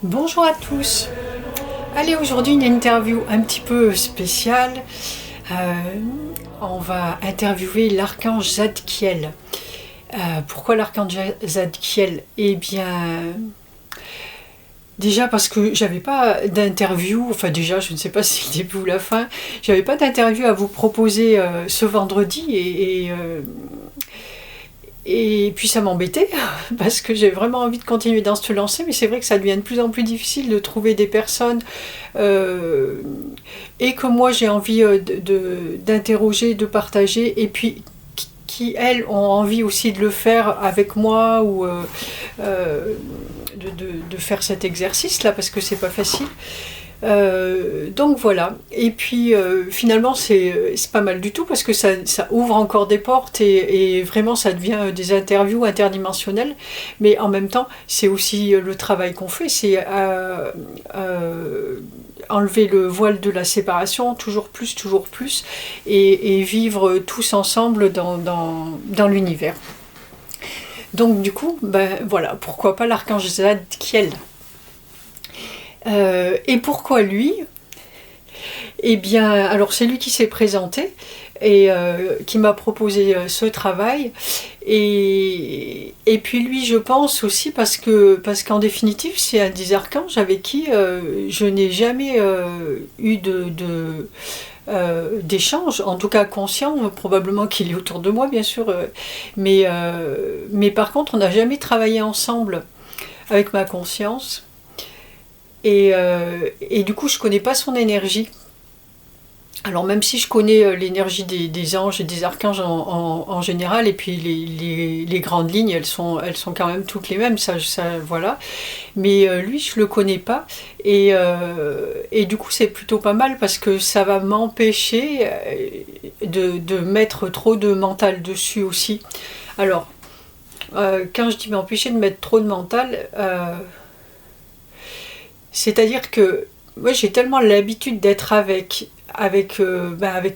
Bonjour à tous. Allez, aujourd'hui une interview un petit peu spéciale. Euh, on va interviewer l'archange Zadkiel. Pourquoi l'archange Zadkiel? Eh bien, déjà parce que j'avais pas d'interview, enfin déjà je ne sais pas si c'est le début ou la fin, j'avais pas d'interview à vous proposer ce vendredi et puis ça m'embêtait, parce que j'ai vraiment envie de continuer dans ce lancer, mais c'est vrai que ça devient de plus en plus difficile de trouver des personnes et que moi j'ai envie d'interroger, de partager, et puis qui elles ont envie aussi de le faire avec moi ou de faire cet exercice là, parce que c'est pas facile. Donc voilà, et puis finalement c'est pas mal du tout parce que ça ouvre encore des portes et vraiment ça devient des interviews interdimensionnelles, mais en même temps c'est aussi le travail qu'on fait, c'est enlever le voile de la séparation toujours plus et vivre tous ensemble dans l'univers. Donc du coup, ben voilà, pourquoi pas l'archange Zadkiel. Et pourquoi lui? Eh bien, alors c'est lui qui s'est présenté et qui m'a proposé ce travail. Et puis lui, je pense aussi parce qu'en définitive, c'est un des archanges avec qui je n'ai jamais eu d'échange, en tout cas conscient, probablement qu'il est autour de moi, bien sûr, mais par contre, on n'a jamais travaillé ensemble avec ma conscience. Et du coup, je connais pas son énergie. Alors même si je connais l'énergie des anges et des archanges en général, et puis les grandes lignes, elles sont quand même toutes les mêmes, ça voilà. Mais lui, je le connais pas, et du coup, c'est plutôt pas mal parce que ça va m'empêcher de mettre trop de mental dessus aussi. Alors, quand je dis m'empêcher de mettre trop de mental, c'est-à-dire que moi j'ai tellement l'habitude d'être avec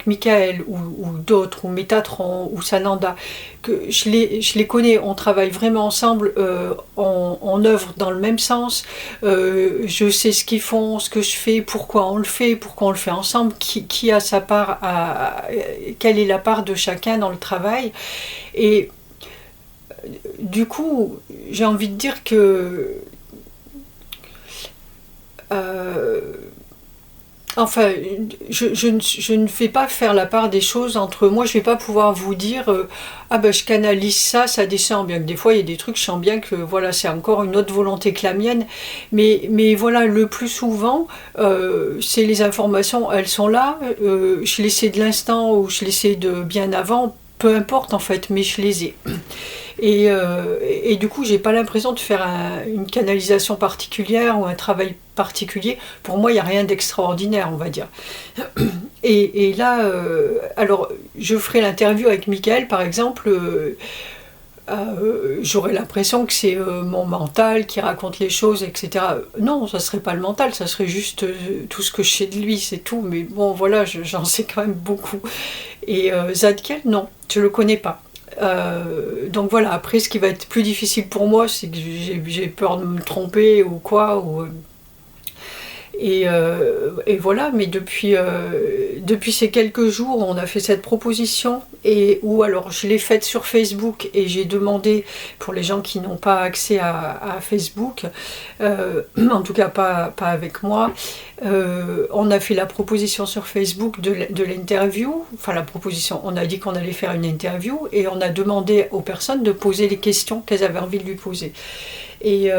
Michael ou d'autres, ou Métatron, ou Sananda, que je les connais, on travaille vraiment ensemble, on œuvre dans le même sens, je sais ce qu'ils font, ce que je fais, pourquoi on le fait ensemble, qui a sa part, quelle est la part de chacun dans le travail. Et du coup, j'ai envie de dire que Euh, enfin, je ne fais pas faire la part des choses entre moi. Je ne vais pas pouvoir vous dire ah ben je canalise ça, ça descend. Bien que des fois il y a des trucs, je sens bien que voilà c'est encore une autre volonté que la mienne. Mais voilà, le plus souvent, c'est les informations, elles sont là. Je les sais de l'instant ou je les sais de bien avant. Peu importe en fait, mais je les ai. Et du coup, j'ai pas l'impression de faire une canalisation particulière ou un travail particulier. Pour moi, il n'y a rien d'extraordinaire, on va dire. Et là, alors, je ferai l'interview avec Michael, par exemple. J'aurais l'impression que c'est mon mental qui raconte les choses, etc. Non, ça serait pas le mental, ça serait juste tout ce que je sais de lui, c'est tout. Mais bon, voilà, j'en sais quand même beaucoup. Et Zadkiel, non, je le connais pas. Donc voilà, après ce qui va être plus difficile pour moi, c'est que j'ai peur de me tromper ou quoi. Et voilà, mais depuis ces quelques jours, on a fait cette proposition, et où alors je l'ai faite sur Facebook, et j'ai demandé pour les gens qui n'ont pas accès à Facebook, en tout cas pas avec moi, on a fait la proposition sur Facebook de l'interview, enfin la proposition, on a dit qu'on allait faire une interview, et on a demandé aux personnes de poser les questions qu'elles avaient envie de lui poser. Et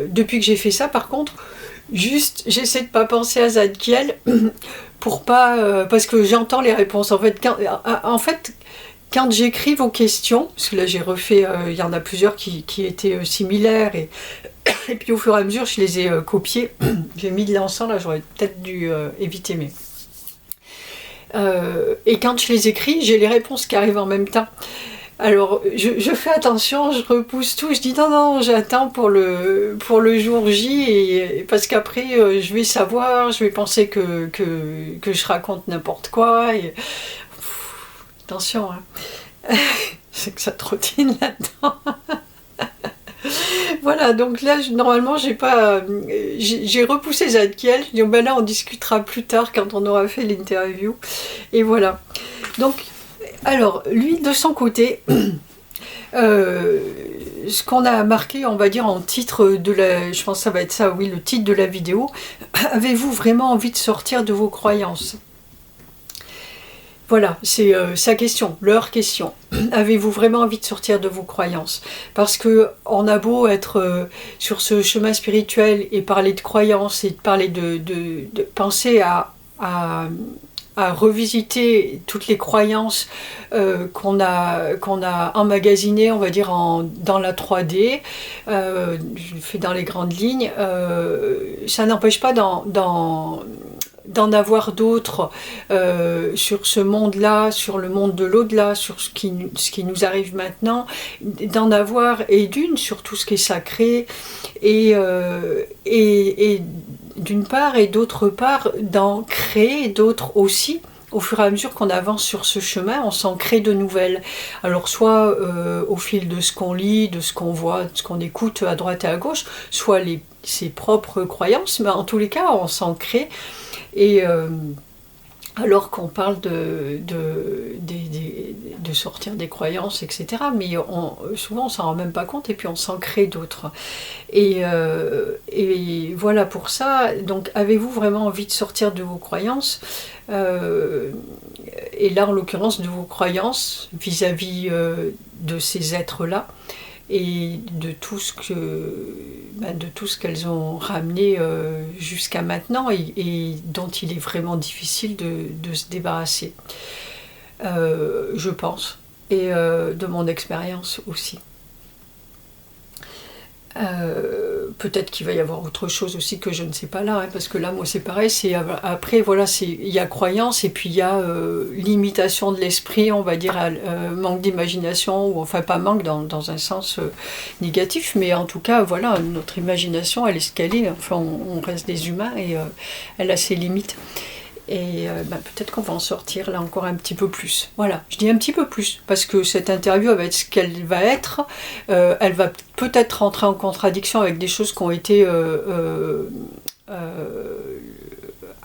depuis que j'ai fait ça, par contre, juste, j'essaie de pas penser à Zadkiel pour pas, parce que j'entends les réponses. Quand j'écris vos questions, parce que là j'ai refait, il y en a plusieurs qui étaient similaires, et puis au fur et à mesure je les ai copiées. J'ai mis de l'encens là, j'aurais peut-être dû éviter, mais et quand je les écris, j'ai les réponses qui arrivent en même temps. Alors, je fais attention, je repousse tout, je dis non, j'attends pour le jour J, parce qu'après, je vais savoir, je vais penser que je raconte n'importe quoi. Attention, hein. C'est que ça trottine là-dedans. Voilà, donc là, normalement, j'ai repoussé Zadkiel. Je dis, oh, ben là, on discutera plus tard quand on aura fait l'interview. Et voilà. Donc, alors, lui, de son côté, ce qu'on a marqué, on va dire, en titre de la... Je pense que ça va être ça, oui, le titre de la vidéo. Avez-vous vraiment envie de sortir de vos croyances? Voilà, c'est sa question, leur question. Avez-vous vraiment envie de sortir de vos croyances? Parce que on a beau être sur ce chemin spirituel et parler de croyances et de parler de penser à revisiter toutes les croyances qu'on a emmagasinées, on va dire, dans la 3D, je le fais dans les grandes lignes, ça n'empêche pas d'en avoir d'autres sur ce monde-là, sur le monde de l'au-delà, sur ce qui nous arrive maintenant, d'en avoir, et d'une, sur tout ce qui est sacré, et d'une part, et d'autre part, d'en créer d'autres aussi. Au fur et à mesure qu'on avance sur ce chemin, on s'en crée de nouvelles. Alors soit au fil de ce qu'on lit, de ce qu'on voit, de ce qu'on écoute à droite et à gauche, soit ses propres croyances, mais en tous les cas, on s'en crée. Et alors qu'on parle de sortir des croyances, etc. Mais souvent on s'en rend même pas compte et puis on s'en crée d'autres. Et voilà pour ça. Donc avez-vous vraiment envie de sortir de vos croyances? Et là en l'occurrence de vos croyances vis-à-vis de ces êtres-là et de tout ce qu'elles ont ramené jusqu'à maintenant et dont il est vraiment difficile de se débarrasser. Je pense, et de mon expérience aussi. Peut-être qu'il va y avoir autre chose aussi que je ne sais pas là, hein, parce que là, moi, c'est pareil. Après, voilà, il y a croyance et puis il y a limitation de l'esprit, on va dire, manque d'imagination, ou enfin pas manque dans un sens négatif, mais en tout cas, voilà, notre imagination, elle est ce qu'elle est. Enfin, on reste des humains et elle a ses limites. Et peut-être qu'on va en sortir là encore un petit peu plus. Voilà, je dis un petit peu plus, parce que cette interview elle va être ce qu'elle va être. Elle va peut-être rentrer en contradiction avec des choses qui ont été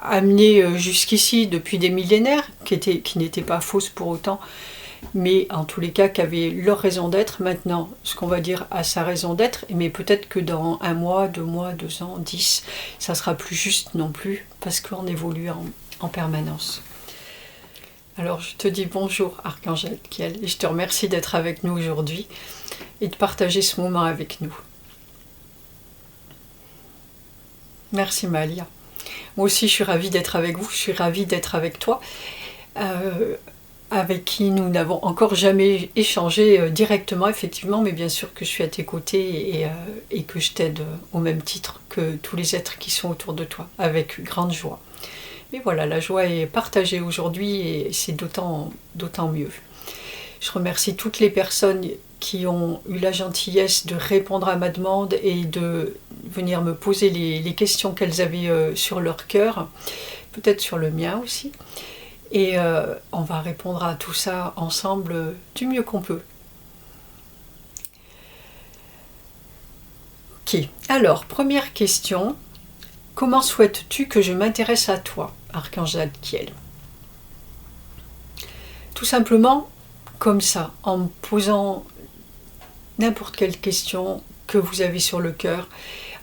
amenées jusqu'ici depuis des millénaires, qui n'étaient pas fausses pour autant, mais en tous les cas qui avaient leur raison d'être. Maintenant, ce qu'on va dire a sa raison d'être, mais peut-être que dans 1 mois, 2 mois, 2 ans, 10, ça sera plus juste non plus, parce qu'on évolue en permanence. Alors je te dis bonjour Archange Zadkiel, et je te remercie d'être avec nous aujourd'hui et de partager ce moment avec nous. Merci Malia. Moi aussi je suis ravie d'être avec vous, je suis ravie d'être avec toi, avec qui nous n'avons encore jamais échangé directement, effectivement, mais bien sûr que je suis à tes côtés et que je t'aide au même titre que tous les êtres qui sont autour de toi, avec grande joie. Mais voilà, la joie est partagée aujourd'hui et c'est d'autant mieux. Je remercie toutes les personnes qui ont eu la gentillesse de répondre à ma demande et de venir me poser les questions qu'elles avaient sur leur cœur, peut-être sur le mien aussi. Et on va répondre à tout ça ensemble du mieux qu'on peut. Ok, alors, première question. Comment souhaites-tu que je m'intéresse à toi, Archange Zadkiel? Tout simplement comme ça, en me posant n'importe quelle question que vous avez sur le cœur,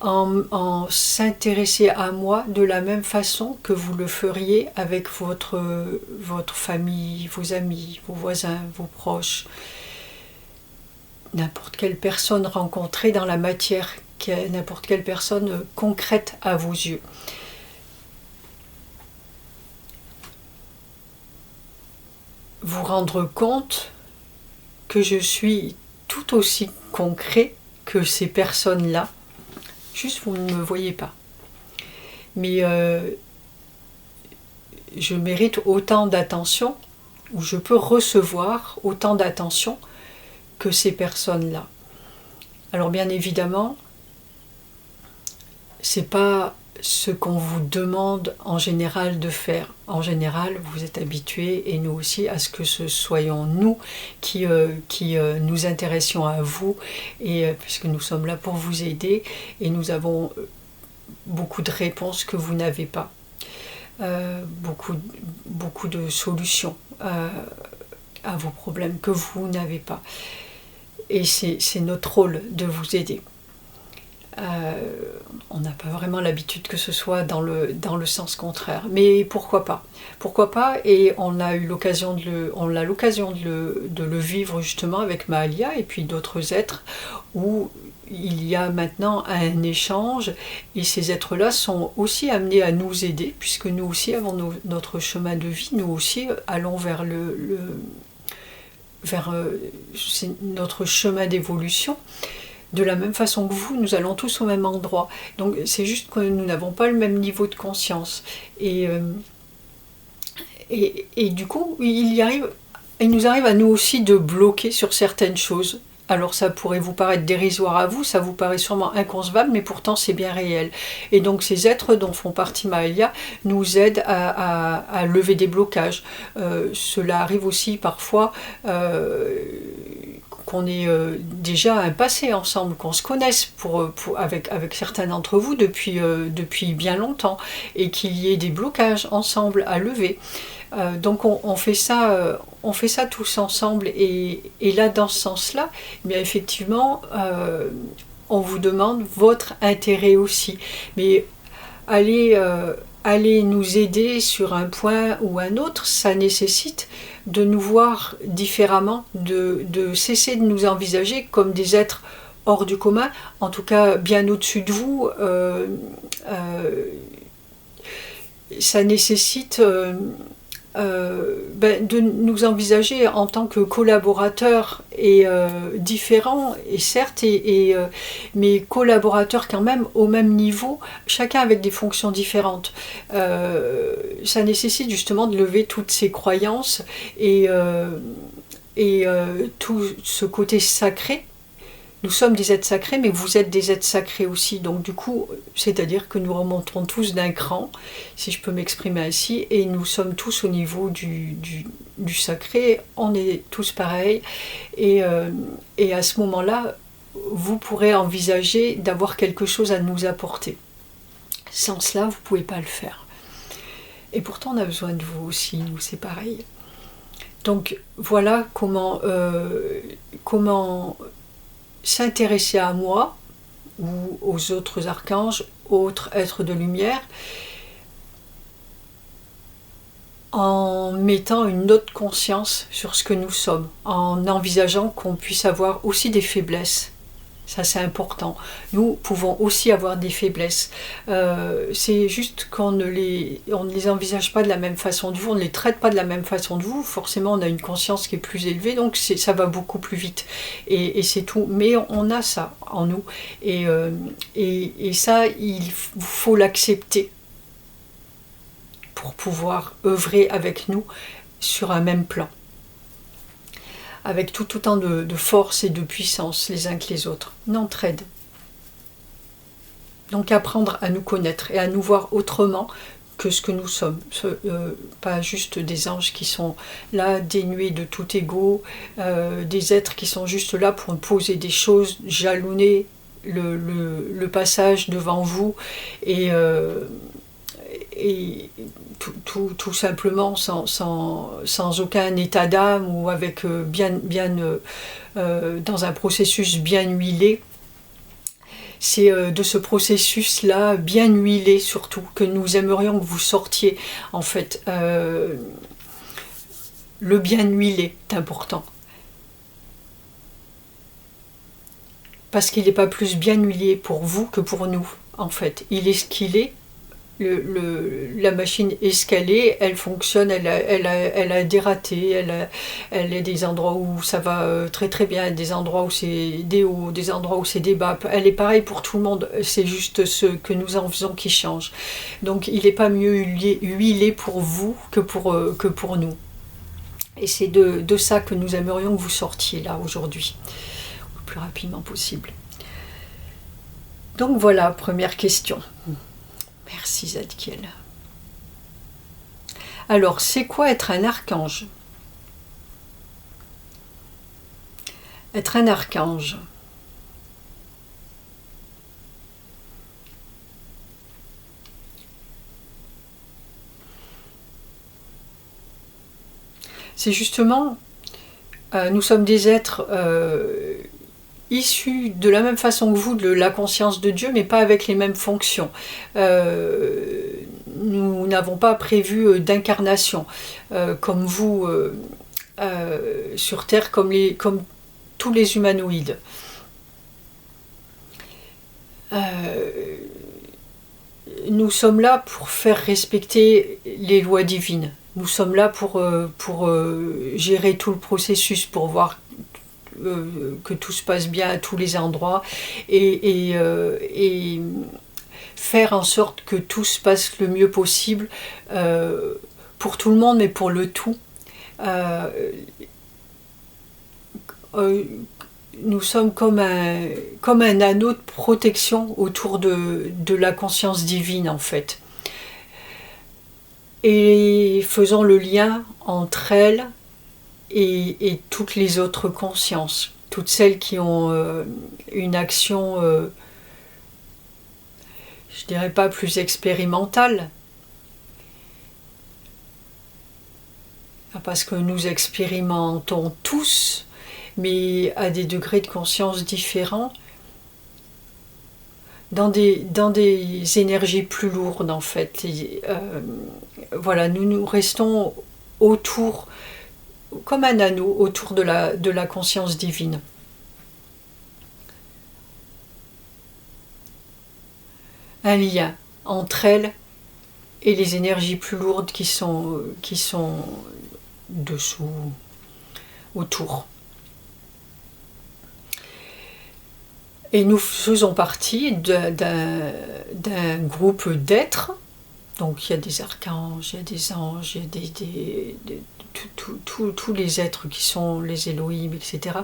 en s'intéresser à moi de la même façon que vous le feriez avec votre famille, vos amis, vos voisins, vos proches, n'importe quelle personne rencontrée dans la matière, n'importe quelle personne concrète à vos yeux. Vous rendre compte que je suis tout aussi concret que ces personnes-là, juste vous ne me voyez pas. Mais je mérite autant d'attention, ou je peux recevoir autant d'attention que ces personnes-là. Alors bien évidemment, c'est pas ce qu'on vous demande en général de faire. En général, vous êtes habitués, et nous aussi, à ce que ce soyons nous qui nous intéressions à vous, et puisque nous sommes là pour vous aider, et nous avons beaucoup de réponses que vous n'avez pas, beaucoup de solutions à vos problèmes que vous n'avez pas. Et c'est notre rôle de vous aider. On n'a pas vraiment l'habitude que ce soit dans le sens contraire, mais pourquoi pas? Pourquoi pas? Et on a l'occasion de le vivre justement avec Mahalia et puis d'autres êtres, où il y a maintenant un échange, et ces êtres-là sont aussi amenés à nous aider, puisque nous aussi avons notre chemin de vie, nous aussi allons vers notre chemin d'évolution. De la même façon que vous, nous allons tous au même endroit. Donc c'est juste que nous n'avons pas le même niveau de conscience. Et du coup, il nous arrive à nous aussi de bloquer sur certaines choses. Alors ça pourrait vous paraître dérisoire à vous, ça vous paraît sûrement inconcevable, mais pourtant c'est bien réel. Et donc ces êtres dont font partie Mahalia nous aident à lever des blocages. Cela arrive aussi parfois qu'on ait déjà un passé ensemble, qu'on se connaisse avec certains d'entre vous depuis bien longtemps, et qu'il y ait des blocages ensemble à lever. Donc on fait ça tous ensemble, et là dans ce sens-là, bien effectivement, on vous demande votre intérêt aussi. Mais aller nous aider sur un point ou un autre, ça nécessite de nous voir différemment, de cesser de nous envisager comme des êtres hors du commun, en tout cas bien au-dessus de vous. Ça nécessite de nous envisager en tant que collaborateurs et différents, et certes, mais collaborateurs quand même au même niveau, chacun avec des fonctions différentes. Ça nécessite justement de lever toutes ces croyances et tout ce côté sacré. Nous sommes des êtres sacrés, mais vous êtes des êtres sacrés aussi. Donc du coup, c'est-à-dire que nous remontons tous d'un cran, si je peux m'exprimer ainsi, et nous sommes tous au niveau du sacré, on est tous pareils. Et à ce moment-là, vous pourrez envisager d'avoir quelque chose à nous apporter. Sans cela, vous ne pouvez pas le faire. Et pourtant, on a besoin de vous aussi, nous, c'est pareil. Donc voilà comment s'intéresser à moi ou aux autres archanges, autres êtres de lumière, en mettant une autre conscience sur ce que nous sommes, en envisageant qu'on puisse avoir aussi des faiblesses. Ça, c'est important. Nous pouvons aussi avoir des faiblesses. C'est juste qu'on ne les envisage pas de la même façon de vous, on ne les traite pas de la même façon de vous. Forcément, on a une conscience qui est plus élevée, donc ça va beaucoup plus vite. Et c'est tout. Mais on a ça en nous. Et ça, il faut l'accepter pour pouvoir œuvrer avec nous sur un même plan, avec tout autant de force et de puissance les uns que les autres, une entraide. Donc apprendre à nous connaître et à nous voir autrement que ce que nous sommes, pas juste des anges qui sont là dénués de tout ego, des êtres qui sont juste là pour nous poser des choses, jalonner le passage devant vous, et tout simplement sans aucun état d'âme, ou avec dans un processus bien huilé. C'est de ce processus-là, bien huilé surtout, que nous aimerions que vous sortiez, en fait. Le bien huilé est important. Parce qu'il n'est pas plus bien huilé pour vous que pour nous, en fait. Il est ce qu'il est. La machine est escalée, elle fonctionne, elle a des ratés, elle a des endroits où ça va très très bien, des endroits où c'est des hauts, des endroits où c'est des bas. Elle est pareille pour tout le monde, c'est juste ce que nous en faisons qui change. Donc il n'est pas mieux huilé pour vous que pour nous. Et c'est de ça que nous aimerions que vous sortiez là aujourd'hui, le plus rapidement possible. Donc voilà, première question. Merci Zadkiel. Alors, c'est quoi être un archange? Être un archange. C'est justement, nous sommes des êtres issus de la même façon que vous de la conscience de Dieu, mais pas avec les mêmes fonctions. Nous n'avons pas prévu d'incarnation comme vous sur Terre, comme tous les humanoïdes. Nous sommes là pour faire respecter les lois divines. Nous sommes là pour gérer tout le processus, pour voir que tout se passe bien à tous les endroits et faire en sorte que tout se passe le mieux possible pour tout le monde, mais pour le tout. Nous sommes comme un anneau de protection autour de la conscience divine, en fait. Et faisons le lien entre elle et toutes les autres consciences, toutes celles qui ont une action, je dirais pas plus expérimentale, parce que nous expérimentons tous, mais à des degrés de conscience différents, dans des énergies plus lourdes, en fait. Voilà, nous restons autour, comme un anneau, autour de la conscience divine. Un lien entre elle et les énergies plus lourdes qui sont dessous, autour. Et nous faisons partie d'un groupe d'êtres. Donc il y a des archanges, il y a des anges, il y a tous les êtres qui sont les Elohim, etc.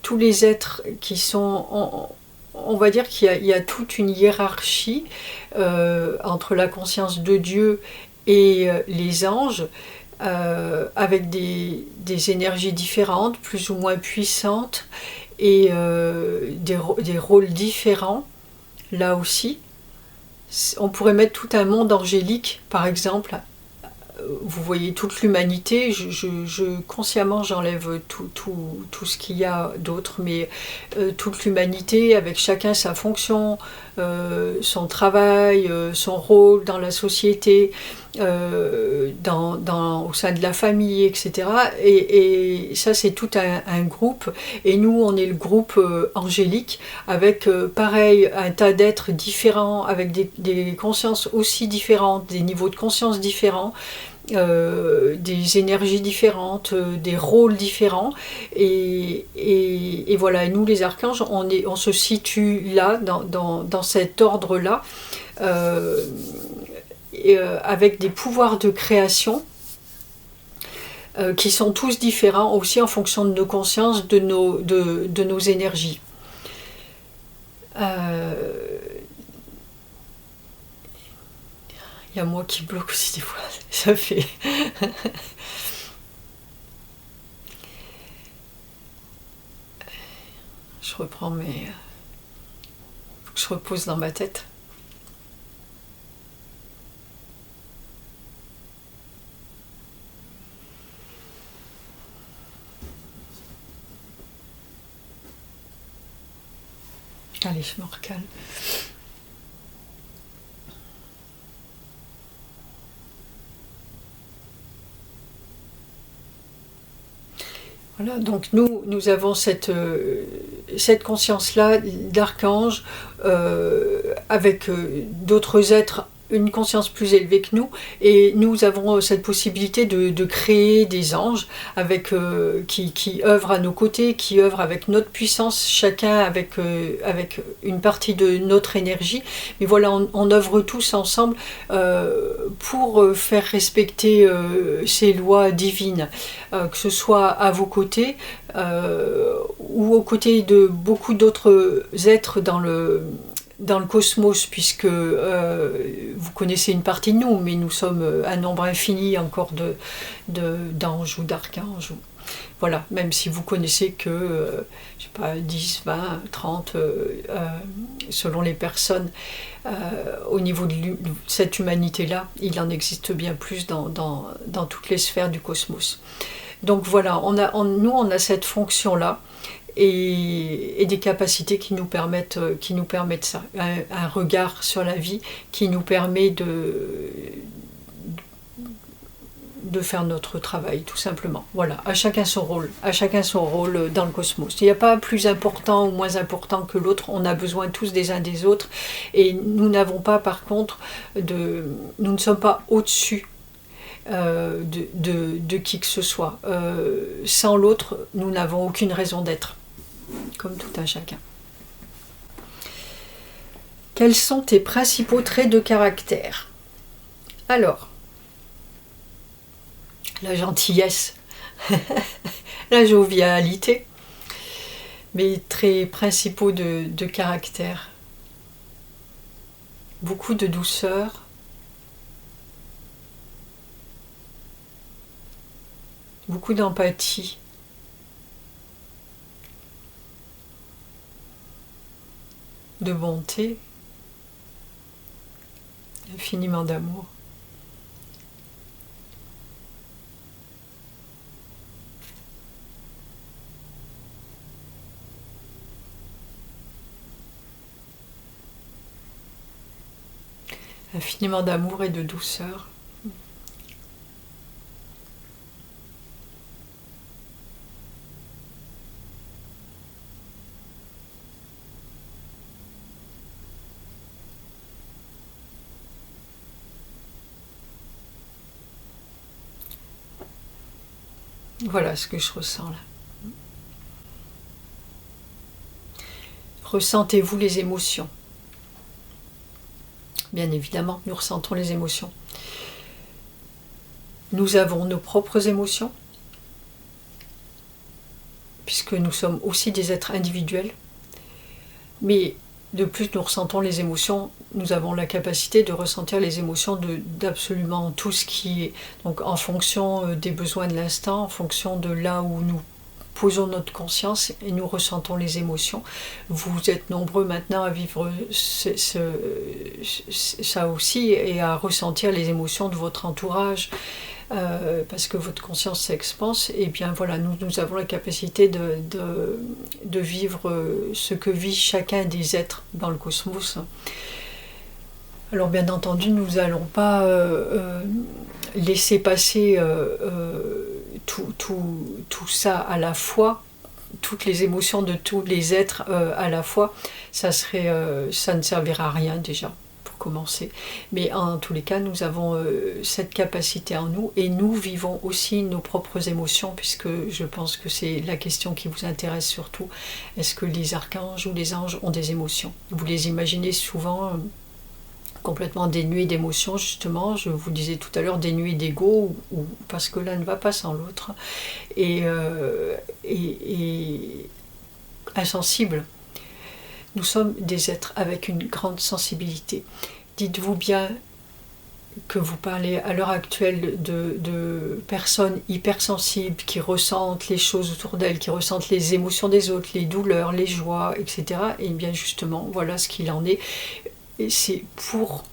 Tous les êtres qui sont... On va dire qu'il y a toute une hiérarchie entre la conscience de Dieu et les anges, avec des énergies différentes, plus ou moins puissantes, et des rôles différents, là aussi. On pourrait mettre tout un monde angélique, par exemple. Vous voyez toute l'humanité, consciemment j'enlève tout ce qu'il y a d'autre, mais toute l'humanité avec chacun sa fonction, son travail, son rôle dans la société, au sein de la famille, etc. Et ça c'est tout un groupe, et nous on est le groupe angélique, avec pareil un tas d'êtres différents, avec des consciences aussi différentes, des niveaux de conscience différents, des énergies différentes, des rôles différents, et voilà, et nous les archanges on se situe là dans cet ordre là, avec des pouvoirs de création qui sont tous différents aussi en fonction de nos consciences, de nos énergies. Il y a moi qui bloque aussi des fois, ça fait... Je reprends mes... Faut que je repose dans ma tête. Allez, je me recale. Voilà, donc nous avons cette conscience-là d'archange, avec d'autres êtres, une conscience plus élevée que nous, et nous avons cette possibilité de créer des anges qui œuvrent à nos côtés, qui œuvrent avec notre puissance, chacun avec une partie de notre énergie. Mais voilà, on œuvre tous ensemble pour faire respecter ces lois divines, que ce soit à vos côtés ou aux côtés de beaucoup d'autres êtres dans le cosmos, puisque vous connaissez une partie de nous, mais nous sommes un nombre infini encore d'anges ou d'archanges. Voilà, même si vous connaissez que, je sais pas, 10, 20, 30, selon les personnes, au niveau de cette humanité-là, il en existe bien plus dans toutes les sphères du cosmos. Donc voilà, nous on a cette fonction-là, et des capacités qui nous permettent ça, un regard sur la vie qui nous permet de faire notre travail, tout simplement. Voilà, à chacun son rôle dans le cosmos. Il n'y a pas plus important ou moins important que l'autre, on a besoin tous des uns des autres, et nous n'avons pas, par contre, nous ne sommes pas au-dessus de qui que ce soit. Sans l'autre, nous n'avons aucune raison d'être, comme tout un chacun. Quels sont tes principaux traits de caractère? Alors, la gentillesse, la jovialité, mes traits principaux de caractère. Beaucoup de douceur, beaucoup d'empathie, de bonté, infiniment d'amour. Infiniment d'amour et de douceur. Voilà ce que je ressens là. Ressentez-vous les émotions? Bien évidemment, nous ressentons les émotions. Nous avons nos propres émotions, puisque nous sommes aussi des êtres individuels. Mais de plus, nous ressentons les émotions, nous avons la capacité de ressentir les émotions d'absolument tout ce qui est. Donc en fonction des besoins de l'instant, en fonction de là où nous posons notre conscience et nous ressentons les émotions. Vous êtes nombreux maintenant à vivre ça aussi et à ressentir les émotions de votre entourage. Parce que votre conscience s'expanse, et bien voilà, nous avons la capacité de vivre ce que vit chacun des êtres dans le cosmos. Alors bien entendu, nous n'allons pas laisser passer tout ça à la fois, toutes les émotions de tous les êtres à la fois. Ça ne servira à rien déjà. Commencer. Mais en tous les cas, nous avons cette capacité en nous, et nous vivons aussi nos propres émotions, puisque je pense que c'est la question qui vous intéresse surtout. Est-ce que les archanges ou les anges ont des émotions? Vous les imaginez souvent complètement dénués d'émotions, justement. Je vous disais tout à l'heure dénués d'ego, parce que l'un ne va pas sans l'autre, et insensibles. Nous sommes des êtres avec une grande sensibilité. Dites-vous bien que vous parlez à l'heure actuelle de personnes hypersensibles qui ressentent les choses autour d'elles, qui ressentent les émotions des autres, les douleurs, les joies, etc. Et bien justement, voilà ce qu'il en est. Et c'est pour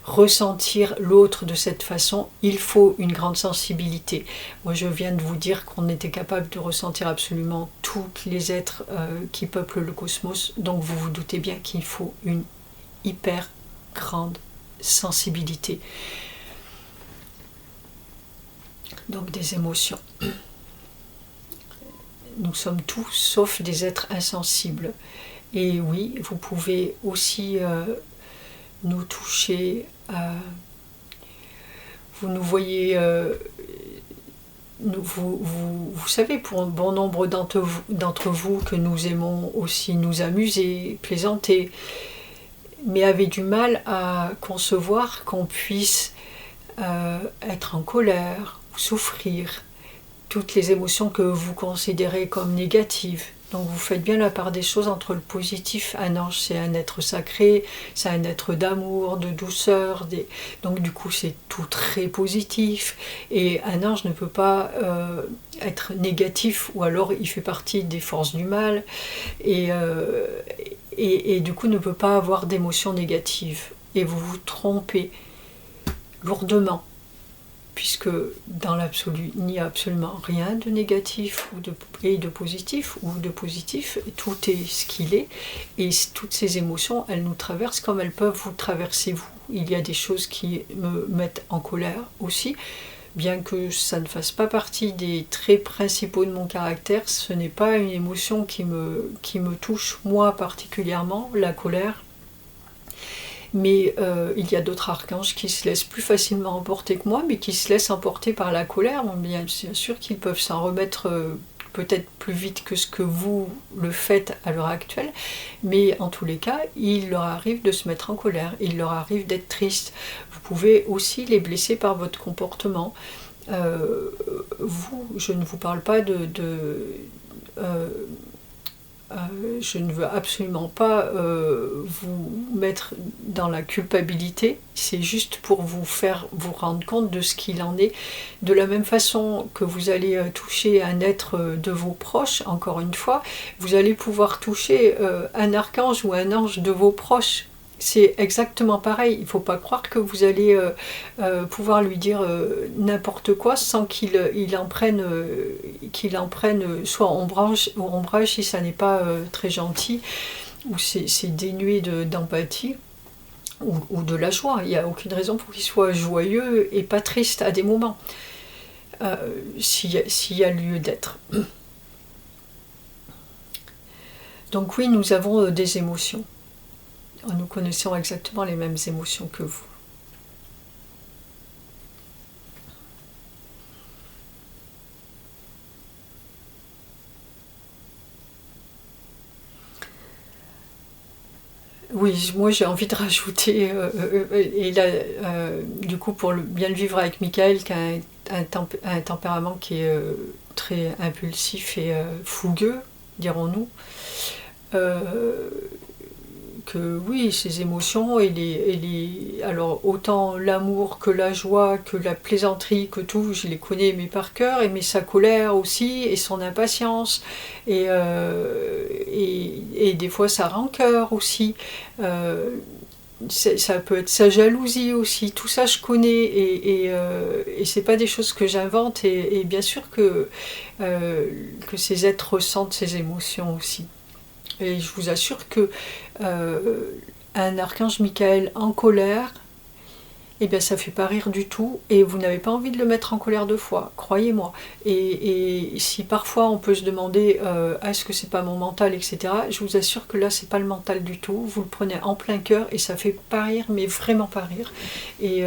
ressentir l'autre de cette façon, il faut une grande sensibilité. Moi, je viens de vous dire qu'on était capable de ressentir absolument tous les êtres qui peuplent le cosmos, donc vous vous doutez bien qu'il faut une hyper grande sensibilité. Donc des émotions. Nous sommes tous sauf des êtres insensibles. Et oui, vous pouvez aussi nous toucher. Vous nous voyez, vous savez, pour un bon nombre d'entre vous, que nous aimons aussi nous amuser, plaisanter, mais avez du mal à concevoir qu'on puisse être en colère ou souffrir. Toutes les émotions que vous considérez comme négatives, Donc vous faites bien la part des choses entre le positif. Un ange, c'est un être sacré, c'est un être d'amour, de douceur. Donc du coup, c'est tout très positif. Et un ange ne peut pas être négatif, ou alors il fait partie des forces du mal. Et, euh, et du coup, ne peut pas avoir d'émotions négatives. Et vous vous trompez lourdement, puisque dans l'absolu, il n'y a absolument rien de négatif et de positif, ou de positif, tout est ce qu'il est, et toutes ces émotions, elles nous traversent comme elles peuvent vous traverser vous. Il y a des choses qui me mettent en colère aussi, bien que ça ne fasse pas partie des traits principaux de mon caractère, ce n'est pas une émotion qui me touche moi particulièrement, la colère. Mais il y a d'autres archanges qui se laissent plus facilement emporter que moi, mais qui se laissent emporter par la colère. Bon, bien sûr qu'ils peuvent s'en remettre peut-être plus vite que ce que vous le faites à l'heure actuelle, mais en tous les cas, il leur arrive de se mettre en colère, il leur arrive d'être triste. Vous pouvez aussi les blesser par votre comportement. Je ne vous parle pas euh, je ne veux absolument pas vous mettre dans la culpabilité, c'est juste pour vous faire vous rendre compte de ce qu'il en est. De la même façon que vous allez toucher un être de vos proches, encore une fois, vous allez pouvoir toucher un archange ou un ange de vos proches. C'est exactement pareil. Il ne faut pas croire que vous allez pouvoir lui dire n'importe quoi sans qu'il en prenne soit ombrage si ça n'est pas très gentil, ou c'est dénué d'empathie ou de la joie. Il n'y a aucune raison pour qu'il soit joyeux et pas triste à des moments, s'il y a lieu d'être. Donc oui, nous avons des émotions. Nous connaissons exactement les mêmes émotions que vous. Oui, moi j'ai envie de rajouter, et là, du coup, pour bien le vivre avec Michael, qui a un tempérament qui est très impulsif et fougueux, dirons-nous, euh, que oui, ces émotions, alors autant l'amour que la joie, que la plaisanterie, que tout, je les connais mais par cœur, mais sa colère aussi, et son impatience, et des fois sa rancœur aussi. Ça peut être sa jalousie aussi, tout ça je connais, et c'est pas des choses que j'invente, et bien sûr que ces êtres ressentent ces émotions aussi. Et je vous assure que un archange Michael en colère, eh bien ça fait pas rire du tout, et vous n'avez pas envie de le mettre en colère deux fois, croyez-moi. Et si parfois on peut se demander est-ce que c'est pas mon mental, etc., je vous assure que là c'est pas le mental du tout, vous le prenez en plein cœur et ça fait pas rire, mais vraiment pas rire. Et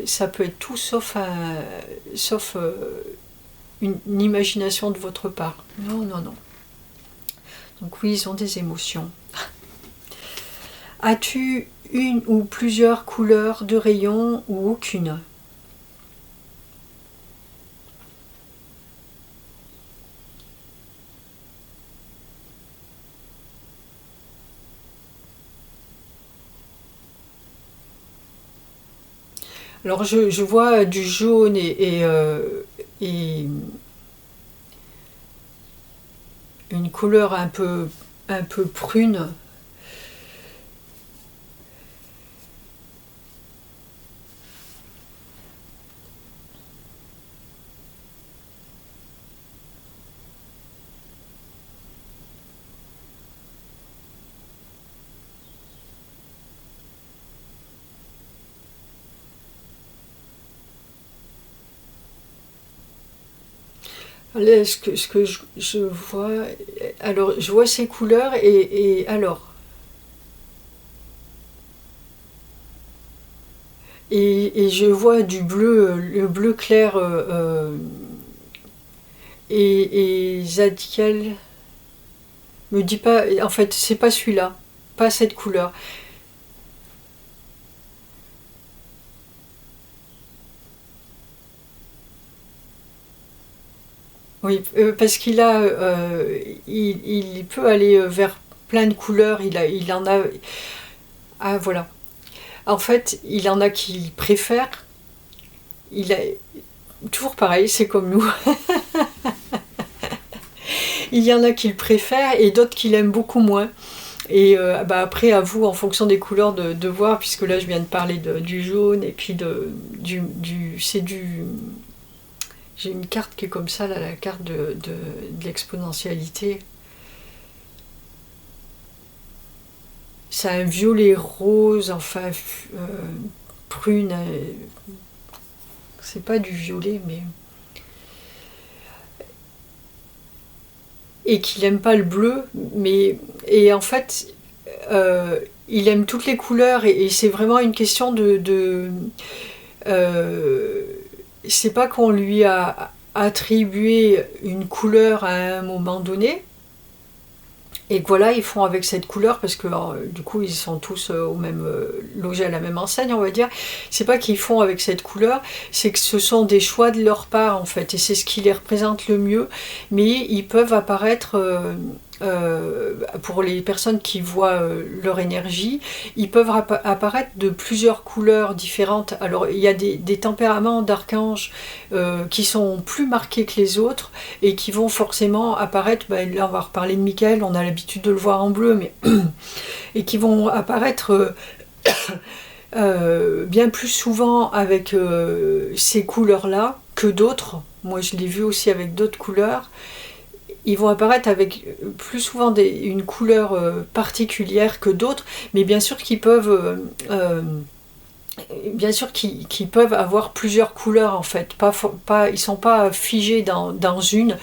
ça peut être tout sauf une imagination de votre part. Non, non, non. Donc oui, ils ont des émotions. As-tu une ou plusieurs couleurs de rayons ou aucune? Alors je vois du jaune et une couleur un peu prune. Là, ce que je vois, alors je vois ces couleurs, et alors, et je vois du bleu, le bleu clair, et Zadkiel me dit pas, en fait c'est pas celui-là, pas cette couleur. Oui, parce il peut aller vers plein de couleurs. Il en a. Ah voilà. En fait, il en a qui préfèrent. Il a toujours pareil, c'est comme nous. Il y en a qui le préfèrent et d'autres qui l'aiment beaucoup moins. Et après, à vous, en fonction des couleurs, de voir, puisque là, je viens de parler du jaune et puis c'est du. J'ai une carte qui est comme ça, là, la carte de l'exponentialité. C'est un violet rose, enfin, prune. C'est pas du violet, mais. Et qu'il aime pas le bleu, mais. Et en fait, il aime toutes les couleurs, et c'est vraiment une question c'est pas qu'on lui a attribué une couleur à un moment donné, et que voilà, ils font avec cette couleur parce que du coup ils sont tous au même logés à la même enseigne, on va dire. C'est pas qu'ils font avec cette couleur, c'est que ce sont des choix de leur part en fait, et c'est ce qui les représente le mieux. Mais ils peuvent apparaître pour les personnes qui voient leur énergie, ils peuvent apparaître de plusieurs couleurs différentes. Alors il y a des tempéraments d'archanges qui sont plus marqués que les autres et qui vont forcément apparaître, là on va reparler de Michael, on a l'habitude de le voir en bleu, mais et qui vont apparaître bien plus souvent avec ces couleurs-là que d'autres. Moi je l'ai vu aussi avec d'autres couleurs. Ils vont apparaître avec plus souvent une couleur particulière que d'autres, mais bien sûr qu'ils peuvent peuvent avoir plusieurs couleurs en fait. Ils sont pas figés dans une.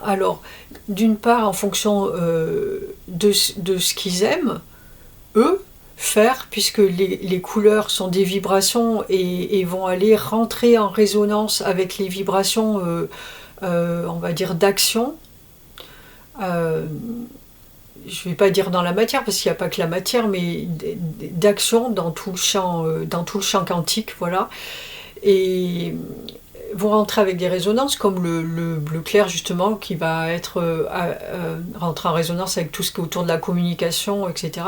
Alors, d'une part en fonction de ce qu'ils aiment, eux, faire, puisque les couleurs sont des vibrations et vont aller rentrer en résonance avec les vibrations, on va dire, d'action. Je ne vais pas dire dans la matière parce qu'il n'y a pas que la matière, mais d'action dans tout le champ quantique, voilà. Et vont rentrer avec des résonances comme le bleu clair justement, qui va rentrer en résonance avec tout ce qui est autour de la communication, etc.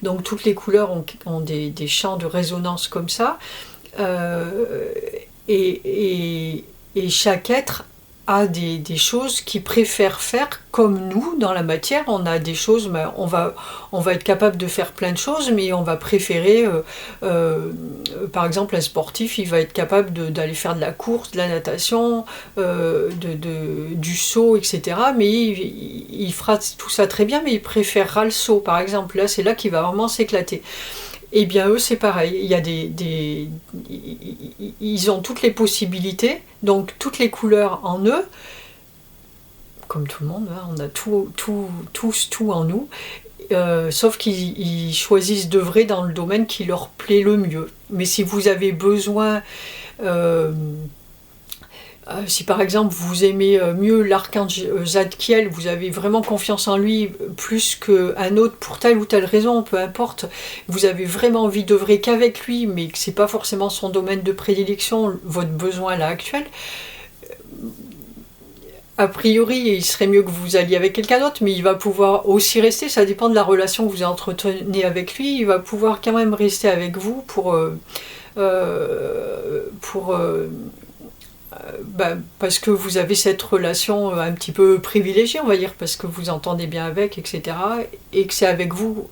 Donc toutes les couleurs ont des champs de résonance comme ça, et chaque être a des choses qu'il préfère faire. Comme nous, dans la matière, on a des choses, on va être capable de faire plein de choses, mais on va préférer, par exemple, un sportif, il va être capable d'aller faire de la course, de la natation, du saut, etc. Mais il fera tout ça très bien, mais il préférera le saut, par exemple. Là, c'est là qu'il va vraiment s'éclater. Eh bien, eux, c'est pareil. Ils ont toutes les possibilités, donc toutes les couleurs en eux, comme tout le monde, hein, on a tous tout en nous, sauf qu'ils choisissent d'œuvrer dans le domaine qui leur plaît le mieux. Mais si vous avez besoin... si par exemple vous aimez mieux l'archange Zadkiel, vous avez vraiment confiance en lui plus qu'un autre pour telle ou telle raison, peu importe, vous avez vraiment envie d'œuvrer qu'avec lui, mais que c'est pas forcément son domaine de prédilection, votre besoin là actuel, a priori il serait mieux que vous alliez avec quelqu'un d'autre, mais il va pouvoir aussi rester, ça dépend de la relation que vous entretenez avec lui, il va pouvoir quand même rester avec vous parce que vous avez cette relation un petit peu privilégiée, on va dire, parce que vous entendez bien avec, etc. Et que c'est avec vous.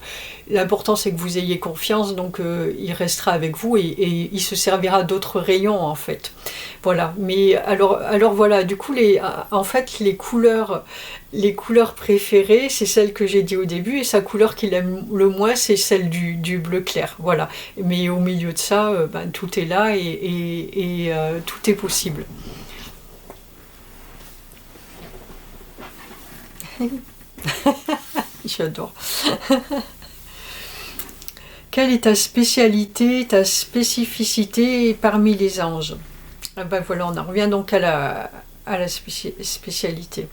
L'important, c'est que vous ayez confiance, donc il restera avec vous et il se servira d'autres rayons, en fait. Voilà. Mais alors voilà, du coup, en fait, les couleurs préférées, c'est celle que j'ai dit au début, et sa couleur qu'il aime le moins, c'est celle du bleu clair. Voilà. Mais au milieu de ça, tout est là et tout est possible. J'adore. Quelle est ta spécialité, ta spécificité parmi les anges? Voilà, on en revient donc à la spécialité.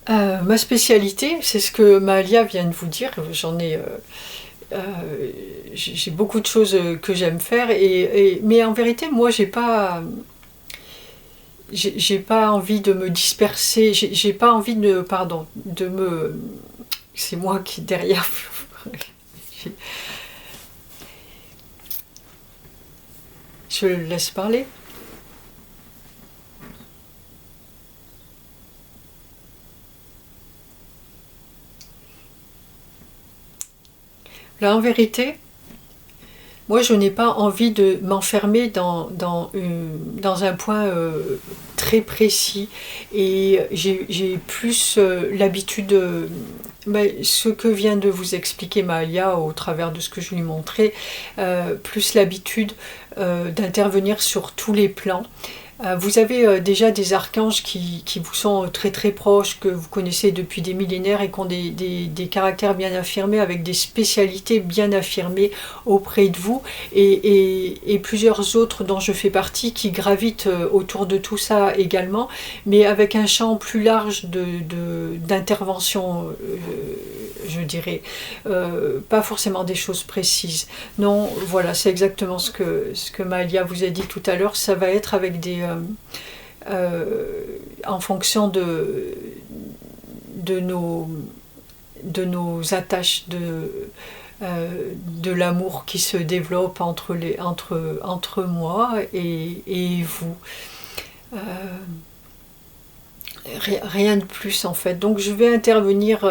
Ma spécialité, c'est ce que Mahalia vient de vous dire. J'ai beaucoup de choses que j'aime faire, mais en vérité, moi, j'ai pas j'ai pas envie de me disperser, j'ai pas envie de, pardon, de me, c'est moi qui derrière, je le laisse parler. Là, en vérité, moi, je n'ai pas envie de m'enfermer dans un point très précis. Et j'ai plus l'habitude, ce que vient de vous expliquer Maëlia au travers de ce que je lui montrais, plus l'habitude d'intervenir sur tous les plans. Vous avez déjà des archanges qui vous sont très très proches, que vous connaissez depuis des millénaires et qui ont des caractères bien affirmés, avec des spécialités bien affirmées auprès de vous, et plusieurs autres dont je fais partie qui gravitent autour de tout ça également, mais avec un champ plus large d'intervention, je dirais, pas forcément des choses précises. Non, voilà, c'est exactement ce que Maëlia vous a dit tout à l'heure. Ça va être avec en fonction de nos attaches, de l'amour qui se développe entre moi et vous. Rien de plus en fait. Donc je vais intervenir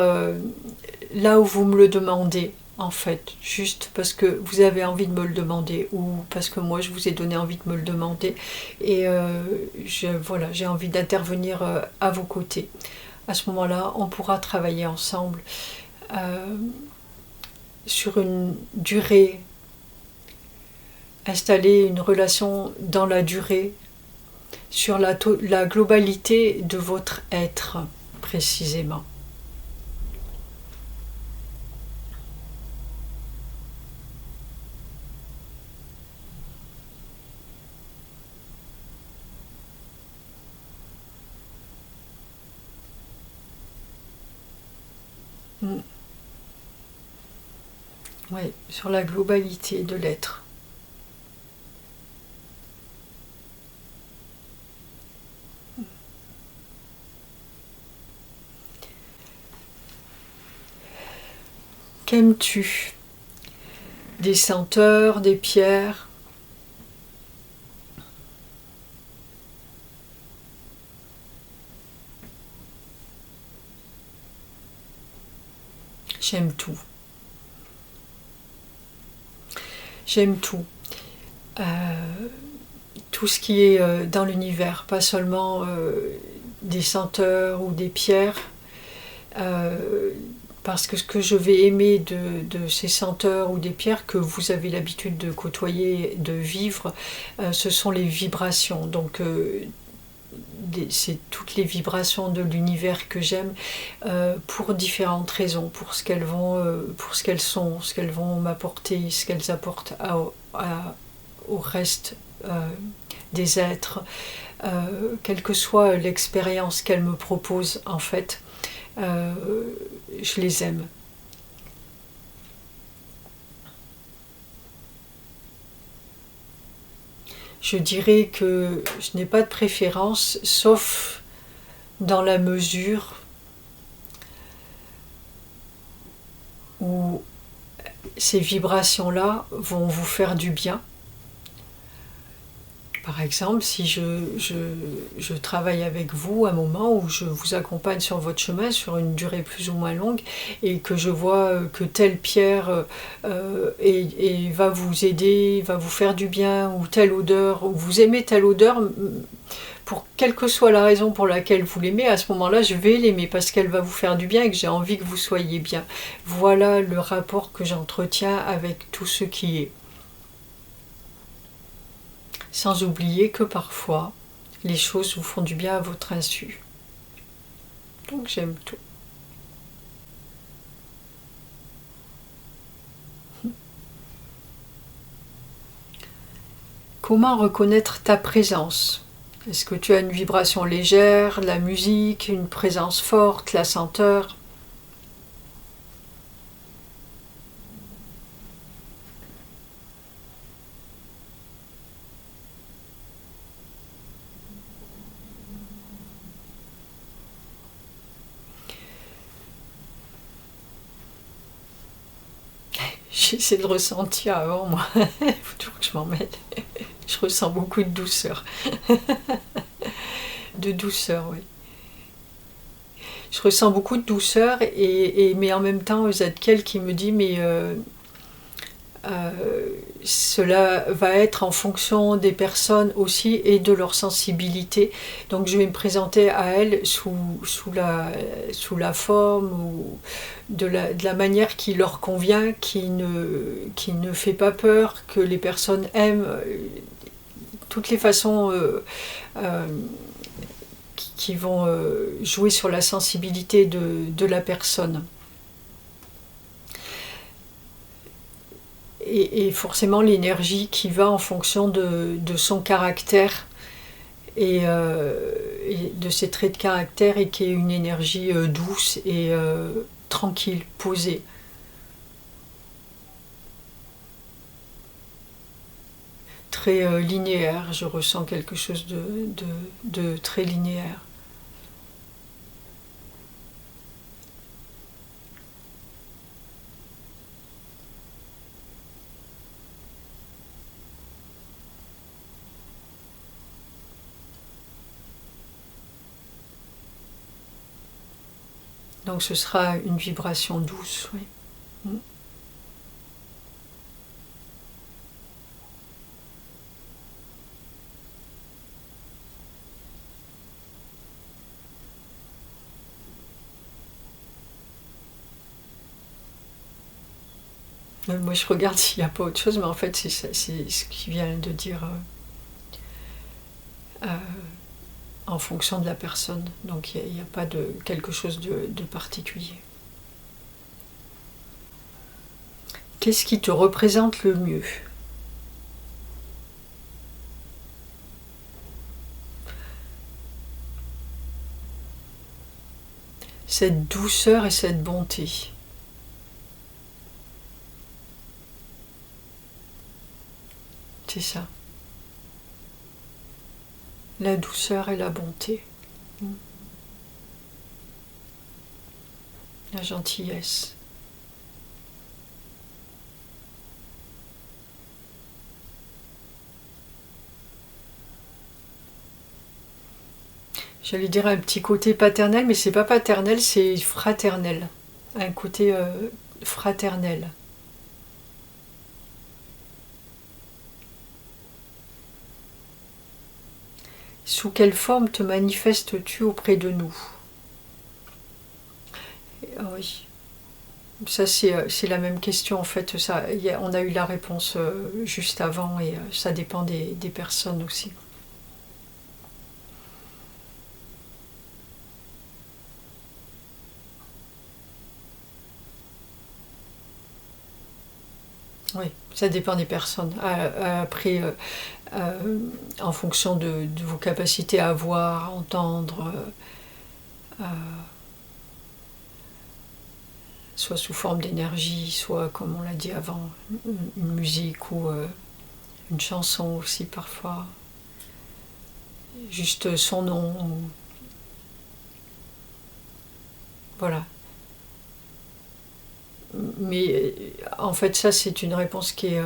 là où vous me le demandez, en fait, juste parce que vous avez envie de me le demander, ou parce que moi je vous ai donné envie de me le demander, et voilà, j'ai envie d'intervenir à vos côtés. À ce moment-là, on pourra travailler ensemble sur une durée, installer une relation dans la durée, sur la globalité de votre être, précisément. Oui, sur la globalité de l'être. Qu'aimes-tu? Des senteurs, des pierres? J'aime tout. J'aime tout. Tout ce qui est dans l'univers, pas seulement des senteurs ou des pierres. Parce que ce que je vais aimer de ces senteurs ou des pierres que vous avez l'habitude de côtoyer, de vivre, ce sont les vibrations. Donc c'est toutes les vibrations de l'univers que j'aime, pour différentes raisons, pour ce qu'elles sont, ce qu'elles vont m'apporter, ce qu'elles apportent au reste des êtres, quelle que soit l'expérience qu'elles me proposent en fait. Je les aime. Je dirais que je n'ai pas de préférence, sauf dans la mesure où ces vibrations-là vont vous faire du bien. Par exemple, si je travaille avec vous un moment où je vous accompagne sur votre chemin sur une durée plus ou moins longue, et que je vois que telle pierre va vous aider, va vous faire du bien, ou telle odeur, ou vous aimez telle odeur, pour quelle que soit la raison pour laquelle vous l'aimez, à ce moment-là, je vais l'aimer parce qu'elle va vous faire du bien et que j'ai envie que vous soyez bien. Voilà le rapport que j'entretiens avec tout ce qui est. Sans oublier que parfois, les choses vous font du bien à votre insu. Donc j'aime tout. Comment reconnaître ta présence? Est-ce que tu as une vibration légère, la musique, une présence forte, la senteur? J'essaie de le ressentir avant, moi. Il faut toujours que je m'en mette. Je ressens beaucoup de douceur. De douceur, oui. Je ressens beaucoup de douceur, mais en même temps, Zadkiel qui me dit, mais cela va être en fonction des personnes aussi et de leur sensibilité. Donc je vais me présenter à elles sous la forme ou de la manière qui leur convient, qui ne fait pas peur, que les personnes aiment, toutes les façons qui vont jouer sur la sensibilité de la personne. Et forcément l'énergie qui va en fonction de son caractère et de ses traits de caractère, et qui est une énergie douce et tranquille, posée. Très linéaire, je ressens quelque chose de très linéaire. Donc ce sera une vibration douce, oui. Moi je regarde s'il n'y a pas autre chose, mais en fait c'est ce qu'il vient de dire en fonction de la personne. Donc il n'y a pas de quelque chose de particulier. Qu'est-ce qui te représente le mieux ? Cette douceur et cette bonté. C'est ça. La douceur et la bonté. La gentillesse. J'allais dire un petit côté paternel, mais c'est pas paternel, c'est fraternel. Un côté fraternel. Sous quelle forme te manifestes-tu auprès de nous ? Oui. Ça, c'est la même question, en fait. Ça, on a eu la réponse juste avant, et ça dépend des personnes aussi. Oui, ça dépend des personnes. Après, en fonction de vos capacités à voir, à entendre, soit sous forme d'énergie, soit, comme on l'a dit avant, une musique ou une chanson aussi parfois, juste son nom. Voilà. Mais en fait, ça, c'est une réponse qui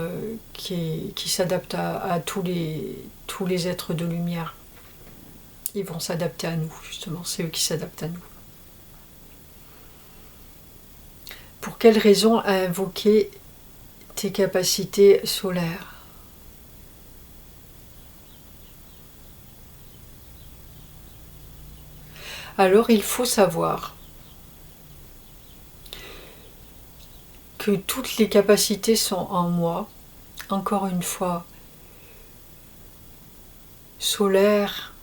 s'adapte à tous les êtres de lumière. Ils vont s'adapter à nous, justement. C'est eux qui s'adaptent à nous. Pour quelle raison invoquer tes capacités solaires ? Alors, il faut savoir que toutes les capacités sont en moi, encore une fois, solaires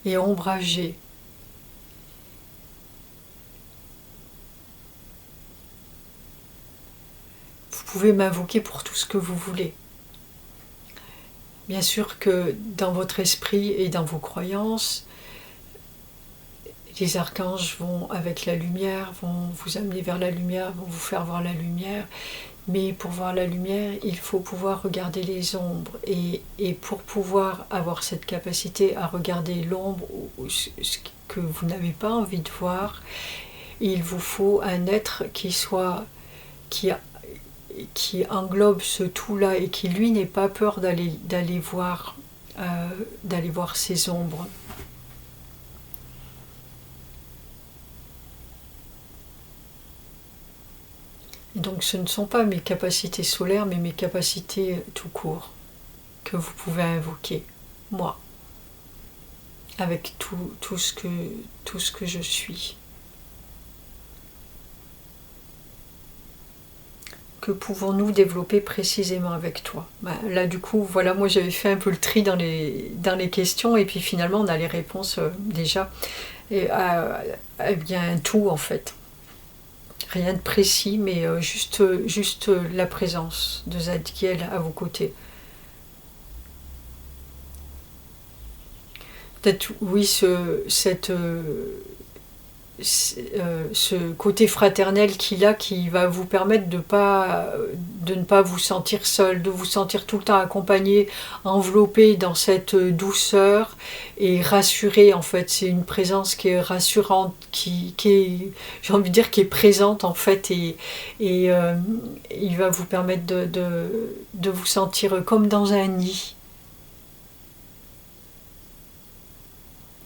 et ombragées. Vous pouvez m'invoquer pour tout ce que vous voulez. Bien sûr que dans votre esprit et dans vos croyances, les archanges vont avec la lumière, vont vous amener vers la lumière, vont vous faire voir la lumière. Mais pour voir la lumière, il faut pouvoir regarder les ombres. Et pour pouvoir avoir cette capacité à regarder l'ombre, ce que vous n'avez pas envie de voir, il vous faut un être qui qui englobe ce tout-là et qui, lui, n'ait pas peur d'aller voir ces ombres. Et donc ce ne sont pas mes capacités solaires, mais mes capacités tout court, que vous pouvez invoquer, moi, avec tout ce que je suis. Que pouvons-nous développer précisément avec toi? Là, du coup, voilà, moi j'avais fait un peu le tri dans les questions, et puis finalement on a les réponses déjà, et bien tout en fait. Rien de précis, mais juste la présence de Zadkiel à vos côtés. Peut-être, oui, ce côté fraternel qu'il a, qui va vous permettre de ne pas vous sentir seul, de vous sentir tout le temps accompagné, enveloppé dans cette douceur et rassuré. En fait, c'est une présence qui est rassurante, qui est, j'ai envie de dire, qui est présente en fait, et il va vous permettre de vous sentir comme dans un nid.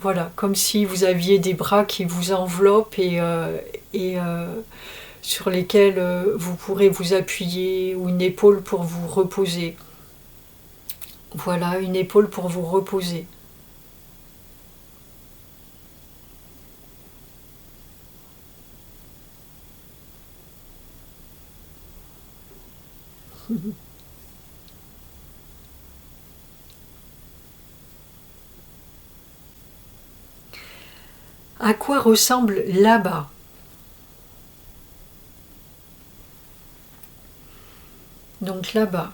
Voilà, comme si vous aviez des bras qui vous enveloppent et sur lesquels vous pourrez vous appuyer, ou une épaule pour vous reposer. Voilà, une épaule pour vous reposer. À quoi ressemble là-bas? Donc là-bas.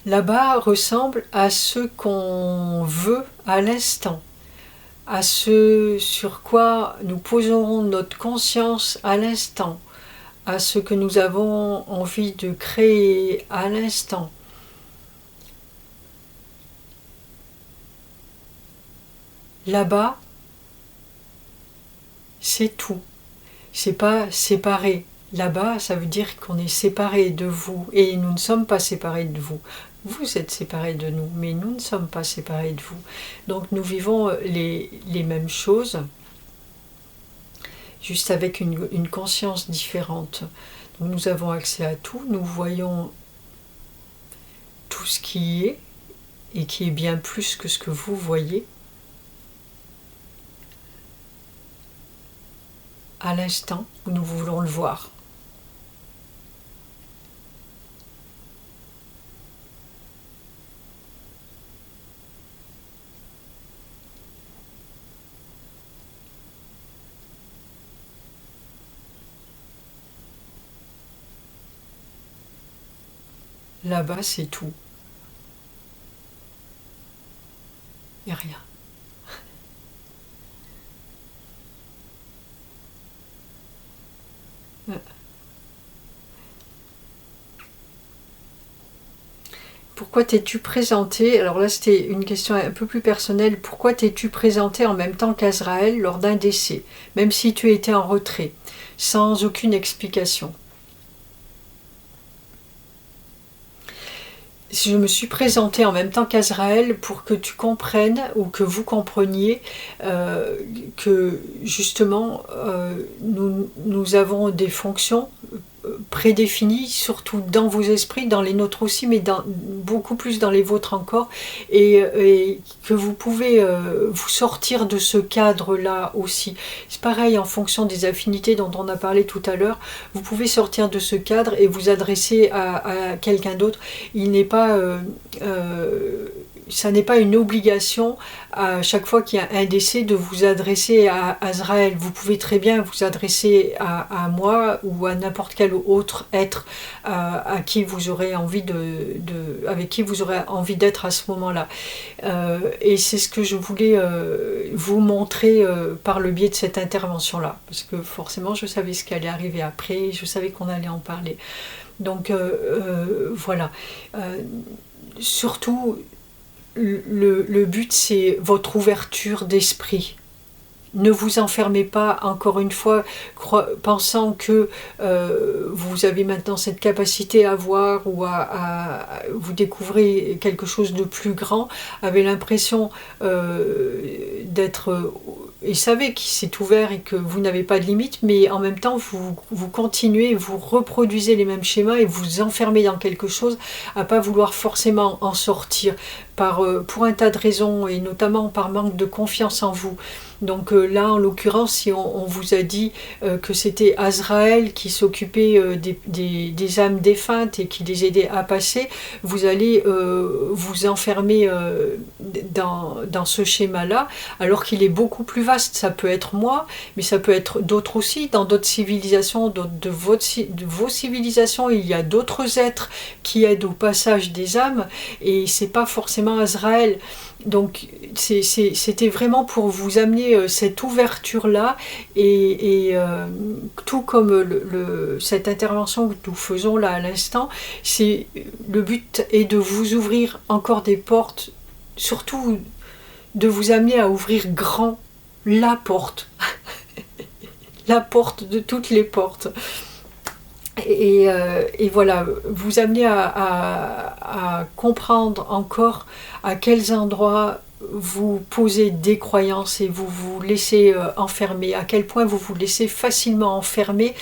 Là-bas ressemble à ce qu'on veut à l'instant, à ce sur quoi nous poserons notre conscience à l'instant, à ce que nous avons envie de créer à l'instant. Là-bas, c'est tout. C'est pas séparé. Là-bas, ça veut dire qu'on est séparé de vous, et nous ne sommes pas séparés de vous. Vous êtes séparés de nous, mais nous ne sommes pas séparés de vous. Donc nous vivons les mêmes choses, juste avec une conscience différente. Donc nous avons accès à tout, nous voyons tout ce qui est, et qui est bien plus que ce que vous voyez, à l'instant où nous voulons le voir. Là-bas, c'est tout. Et rien. Pourquoi t'es-tu présenté? Alors là, c'était une question un peu plus personnelle. Pourquoi t'es-tu présenté en même temps qu'Azraël lors d'un décès, même si tu étais en retrait, sans aucune explication? Je me suis présentée en même temps qu'Azraël pour que tu comprennes, ou que vous compreniez, que justement nous avons des fonctions prédéfinies, surtout dans vos esprits, dans les nôtres aussi, mais beaucoup plus dans les vôtres encore, et que vous pouvez vous sortir de ce cadre-là aussi. C'est pareil en fonction des affinités dont on a parlé tout à l'heure. Vous pouvez sortir de ce cadre et vous adresser à quelqu'un d'autre. Il n'est pas ça n'est pas une obligation à chaque fois qu'il y a un décès de vous adresser à Azraël. Vous pouvez très bien vous adresser à moi, ou à n'importe quel autre être à qui vous aurez envie avec qui vous aurez envie d'être à ce moment-là. Et c'est ce que je voulais vous montrer par le biais de cette intervention-là, parce que forcément je savais ce qui allait arriver après, je savais qu'on allait en parler. Donc voilà. Surtout, le but, c'est votre ouverture d'esprit. Ne vous enfermez pas, encore une fois, pensant que vous avez maintenant cette capacité à voir ou vous découvrez quelque chose de plus grand, avez l'impression d'être... et savez qu'il s'est ouvert et que vous n'avez pas de limite, mais en même temps, vous continuez, vous reproduisez les mêmes schémas et vous enfermez dans quelque chose à pas vouloir forcément en sortir pour un tas de raisons et notamment par manque de confiance en vous. Donc là, en l'occurrence, si on vous a dit que c'était Azraël qui s'occupait des âmes défuntes et qui les aidait à passer, vous allez vous enfermer dans ce schéma-là, alors qu'il est beaucoup plus vaste. Ça peut être moi, mais ça peut être d'autres aussi. Dans d'autres civilisations, de vos civilisations, il y a d'autres êtres qui aident au passage des âmes, et c'est pas forcément Azraël. Donc c'était vraiment pour vous amener cette ouverture-là et tout comme cette intervention que nous faisons là à l'instant, le but est de vous ouvrir encore des portes, surtout de vous amener à ouvrir grand la porte, la porte de toutes les portes. Et voilà, vous amener à comprendre encore à quels endroits vous posez des croyances et vous vous laissez enfermer, à quel point vous vous laissez facilement enfermer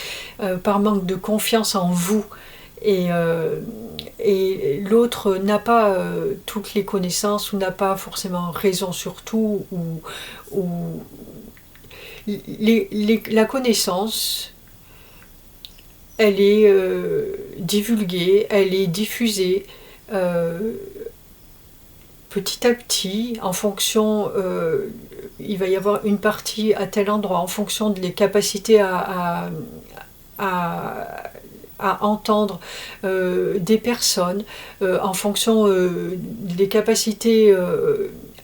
par manque de confiance en vous. Et l'autre n'a pas toutes les connaissances ou n'a pas forcément raison sur tout. La connaissance, elle est divulguée, elle est diffusée petit à petit, en fonction, il va y avoir une partie à tel endroit, en fonction des capacités à entendre des personnes, en fonction des capacités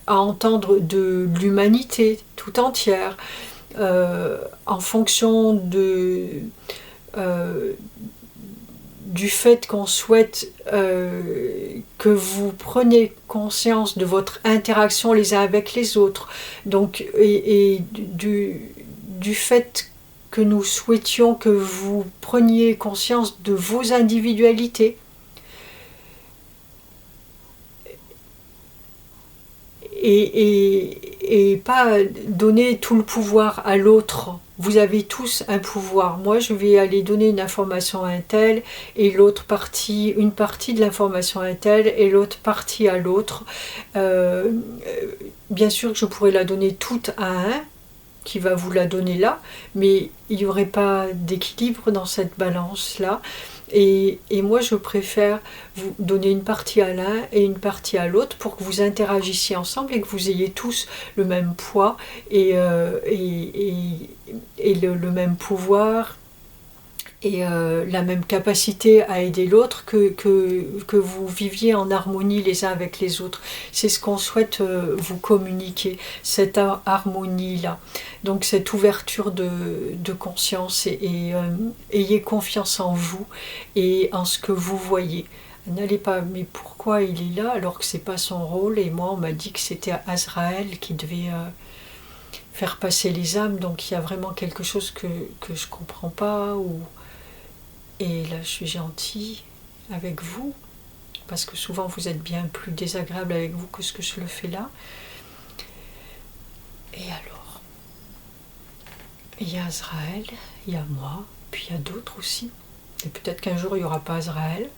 à entendre de l'humanité tout entière, en fonction du fait qu'on souhaite que vous preniez conscience de votre interaction les uns avec les autres, donc, et du fait que nous souhaitions que vous preniez conscience de vos individualités. Et pas donner tout le pouvoir à l'autre. Vous avez tous un pouvoir. Moi, je vais aller donner une information à un tel, et l'autre partie, une partie de l'information à un tel, et l'autre partie à l'autre. Bien sûr que je pourrais la donner toute à un, qui va vous la donner là, mais il n'y aurait pas d'équilibre dans cette balance-là. Et moi, je préfère vous donner une partie à l'un et une partie à l'autre pour que vous interagissiez ensemble et que vous ayez tous le même poids et le même pouvoir et la même capacité à aider l'autre, que vous viviez en harmonie les uns avec les autres. C'est ce qu'on souhaite vous communiquer, cette harmonie-là. Donc cette ouverture de conscience et ayez confiance en vous et en ce que vous voyez. N'allez pas, mais pourquoi il est là alors que c'est pas son rôle? Et moi on m'a dit que c'était Azraël qui devait faire passer les âmes, donc il y a vraiment quelque chose que je comprends pas, et là je suis gentille avec vous, parce que souvent vous êtes bien plus désagréable avec vous que ce que je le fais là. Et alors, il y a Azraël, il y a moi, puis il y a d'autres aussi. Et peut-être qu'un jour il n'y aura pas Azraël,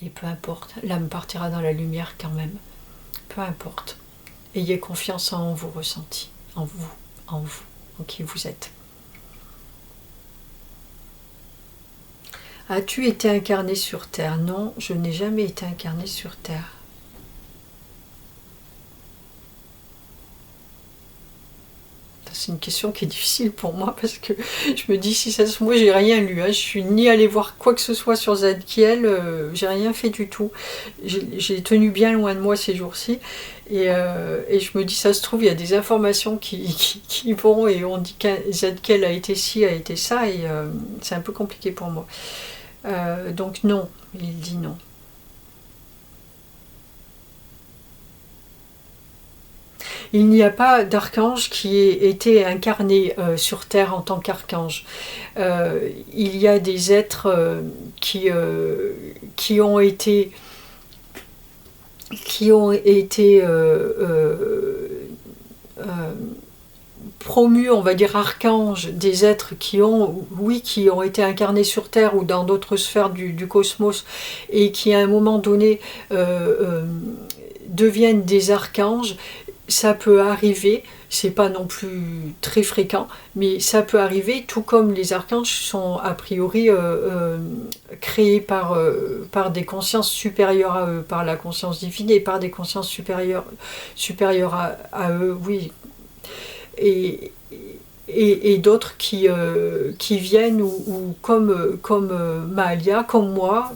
et peu importe, l'âme partira dans la lumière quand même. Peu importe. Ayez confiance en vos ressentis, en vous, en qui vous êtes. As-tu été incarné sur Terre? Non, je n'ai jamais été incarné sur Terre. C'est une question qui est difficile pour moi parce que je me dis, si ça se... Moi, j'ai rien lu. Je suis ni allée voir quoi que ce soit sur Zadkiel, j'ai rien fait du tout. J'ai tenu bien loin de moi ces jours-ci. Et je me dis, ça se trouve, il y a des informations qui vont et on dit que Zadkiel a été ci, a été ça, et c'est un peu compliqué pour moi. Donc non, il dit non. Il n'y a pas d'archange qui ait été incarné sur Terre en tant qu'archange. Il y a des êtres qui ont été promus, on va dire archanges, des êtres qui ont été incarnés sur Terre ou dans d'autres sphères du cosmos et qui à un moment donné deviennent des archanges. Ça peut arriver, c'est pas non plus très fréquent, mais ça peut arriver, tout comme les archanges sont a priori créés par des consciences supérieures à eux, par la conscience divine et par des consciences supérieures à eux, oui. Et d'autres qui viennent, ou comme Mahalia, comme moi,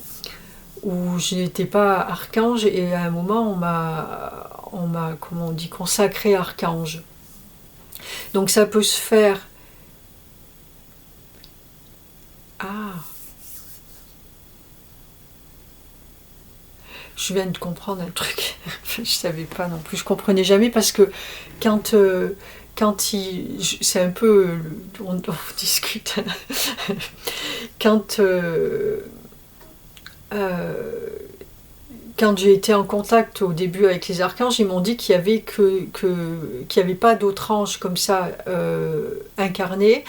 où je n'étais pas archange, et à un moment on m'a comment on dit, consacré archange. Donc ça peut se faire. Ah, je viens de comprendre un truc. Je savais pas non plus, je comprenais jamais, parce que quand c'est un peu, on discute, quand j'ai été en contact au début avec les archanges, ils m'ont dit qu'il y avait qu'il y avait pas d'autres anges comme ça incarnés,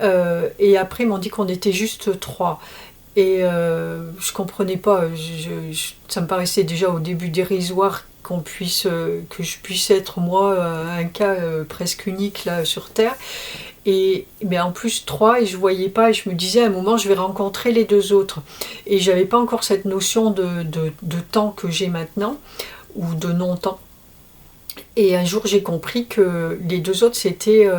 et après ils m'ont dit qu'on était juste 3. Et je comprenais pas, ça me paraissait déjà au début dérisoire que je puisse être moi un cas presque unique là sur Terre. Mais en plus 3, et je voyais pas, et je me disais à un moment je vais rencontrer les 2 autres. Et j'avais pas encore cette notion de temps que j'ai maintenant, ou de non-temps. Et un jour j'ai compris que les 2 autres c'était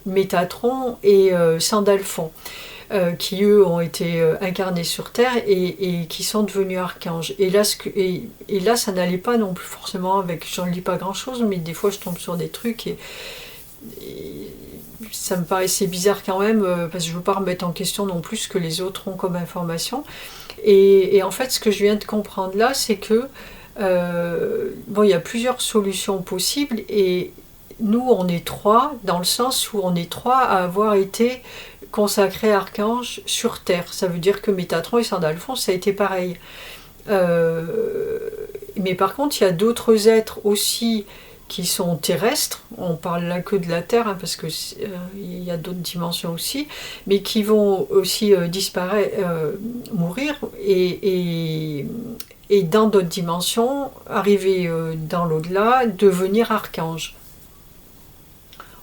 Métatron et Sandalphon. Qui eux ont été incarnés sur Terre et qui sont devenus archanges. Et là, ça n'allait pas non plus forcément avec. J'en lis pas grand chose, mais des fois je tombe sur des trucs et ça me paraissait bizarre quand même, parce que je veux pas remettre en question non plus ce que les autres ont comme information. Et en fait, ce que je viens de comprendre là, c'est que il y a plusieurs solutions possibles, et nous, on est 3, dans le sens où on est 3 à avoir été consacrés archanges sur Terre. Ça veut dire que Métatron et Sandalphon, ça a été pareil. Mais par contre, il y a d'autres êtres aussi qui sont terrestres. On parle là que de la Terre, hein, parce que il y a d'autres dimensions aussi, mais qui vont aussi disparaître, mourir, et dans d'autres dimensions, arriver dans l'au-delà, devenir archange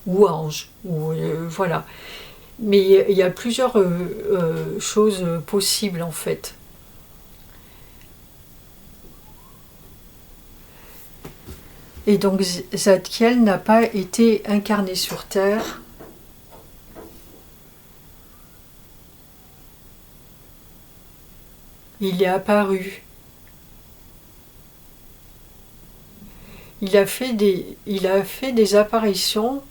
ou ange, ou voilà. Mais il y a plusieurs choses possibles en fait. Et donc Zadkiel n'a pas été incarné sur Terre. Il est apparu. Il a fait des apparitions,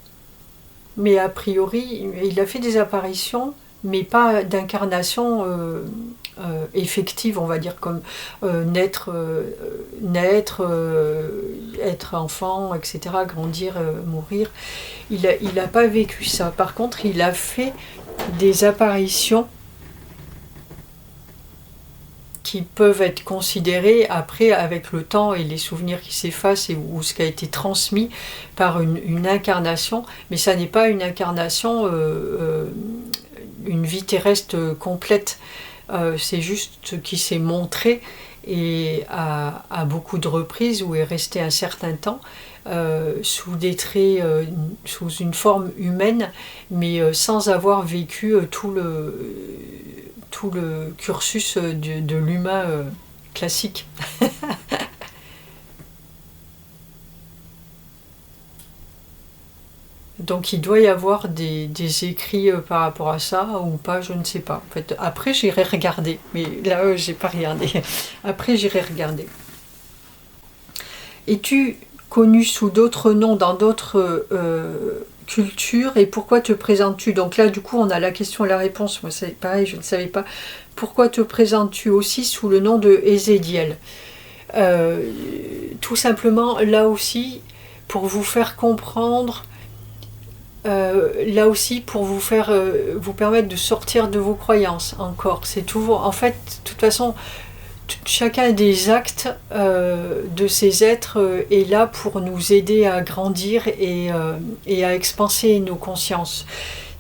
mais a priori, il a fait des apparitions, mais pas d'incarnation effective, on va dire, comme naître, être enfant, etc., grandir, mourir. Il n'a pas vécu ça. Par contre, il a fait des apparitions qui peuvent être considérées après, avec le temps et les souvenirs qui s'effacent, ou ce qui a été transmis par une incarnation, mais ça n'est pas une incarnation, une vie terrestre complète. C'est juste qui s'est montré, et à beaucoup de reprises, où est resté un certain temps, sous des traits, sous une forme humaine, mais sans avoir vécu tout le cursus de l'humain classique. Donc il doit y avoir des écrits par rapport à ça, ou pas, je ne sais pas. En fait, après j'irai regarder, mais là j'ai pas regardé. Après j'irai regarder. Es-tu connu sous d'autres noms dans d'autres cultures, et pourquoi te présentes-tu? Donc là du coup on a la question et la réponse. Moi c'est pareil, je ne savais pas. Pourquoi te présentes-tu aussi sous le nom de Ézédiel? Tout simplement, là aussi, pour vous faire comprendre, là aussi pour vous permettre de sortir de vos croyances encore. C'est toujours, en fait, de toute façon, chacun des actes de ces êtres est là pour nous aider à grandir et à expanser nos consciences.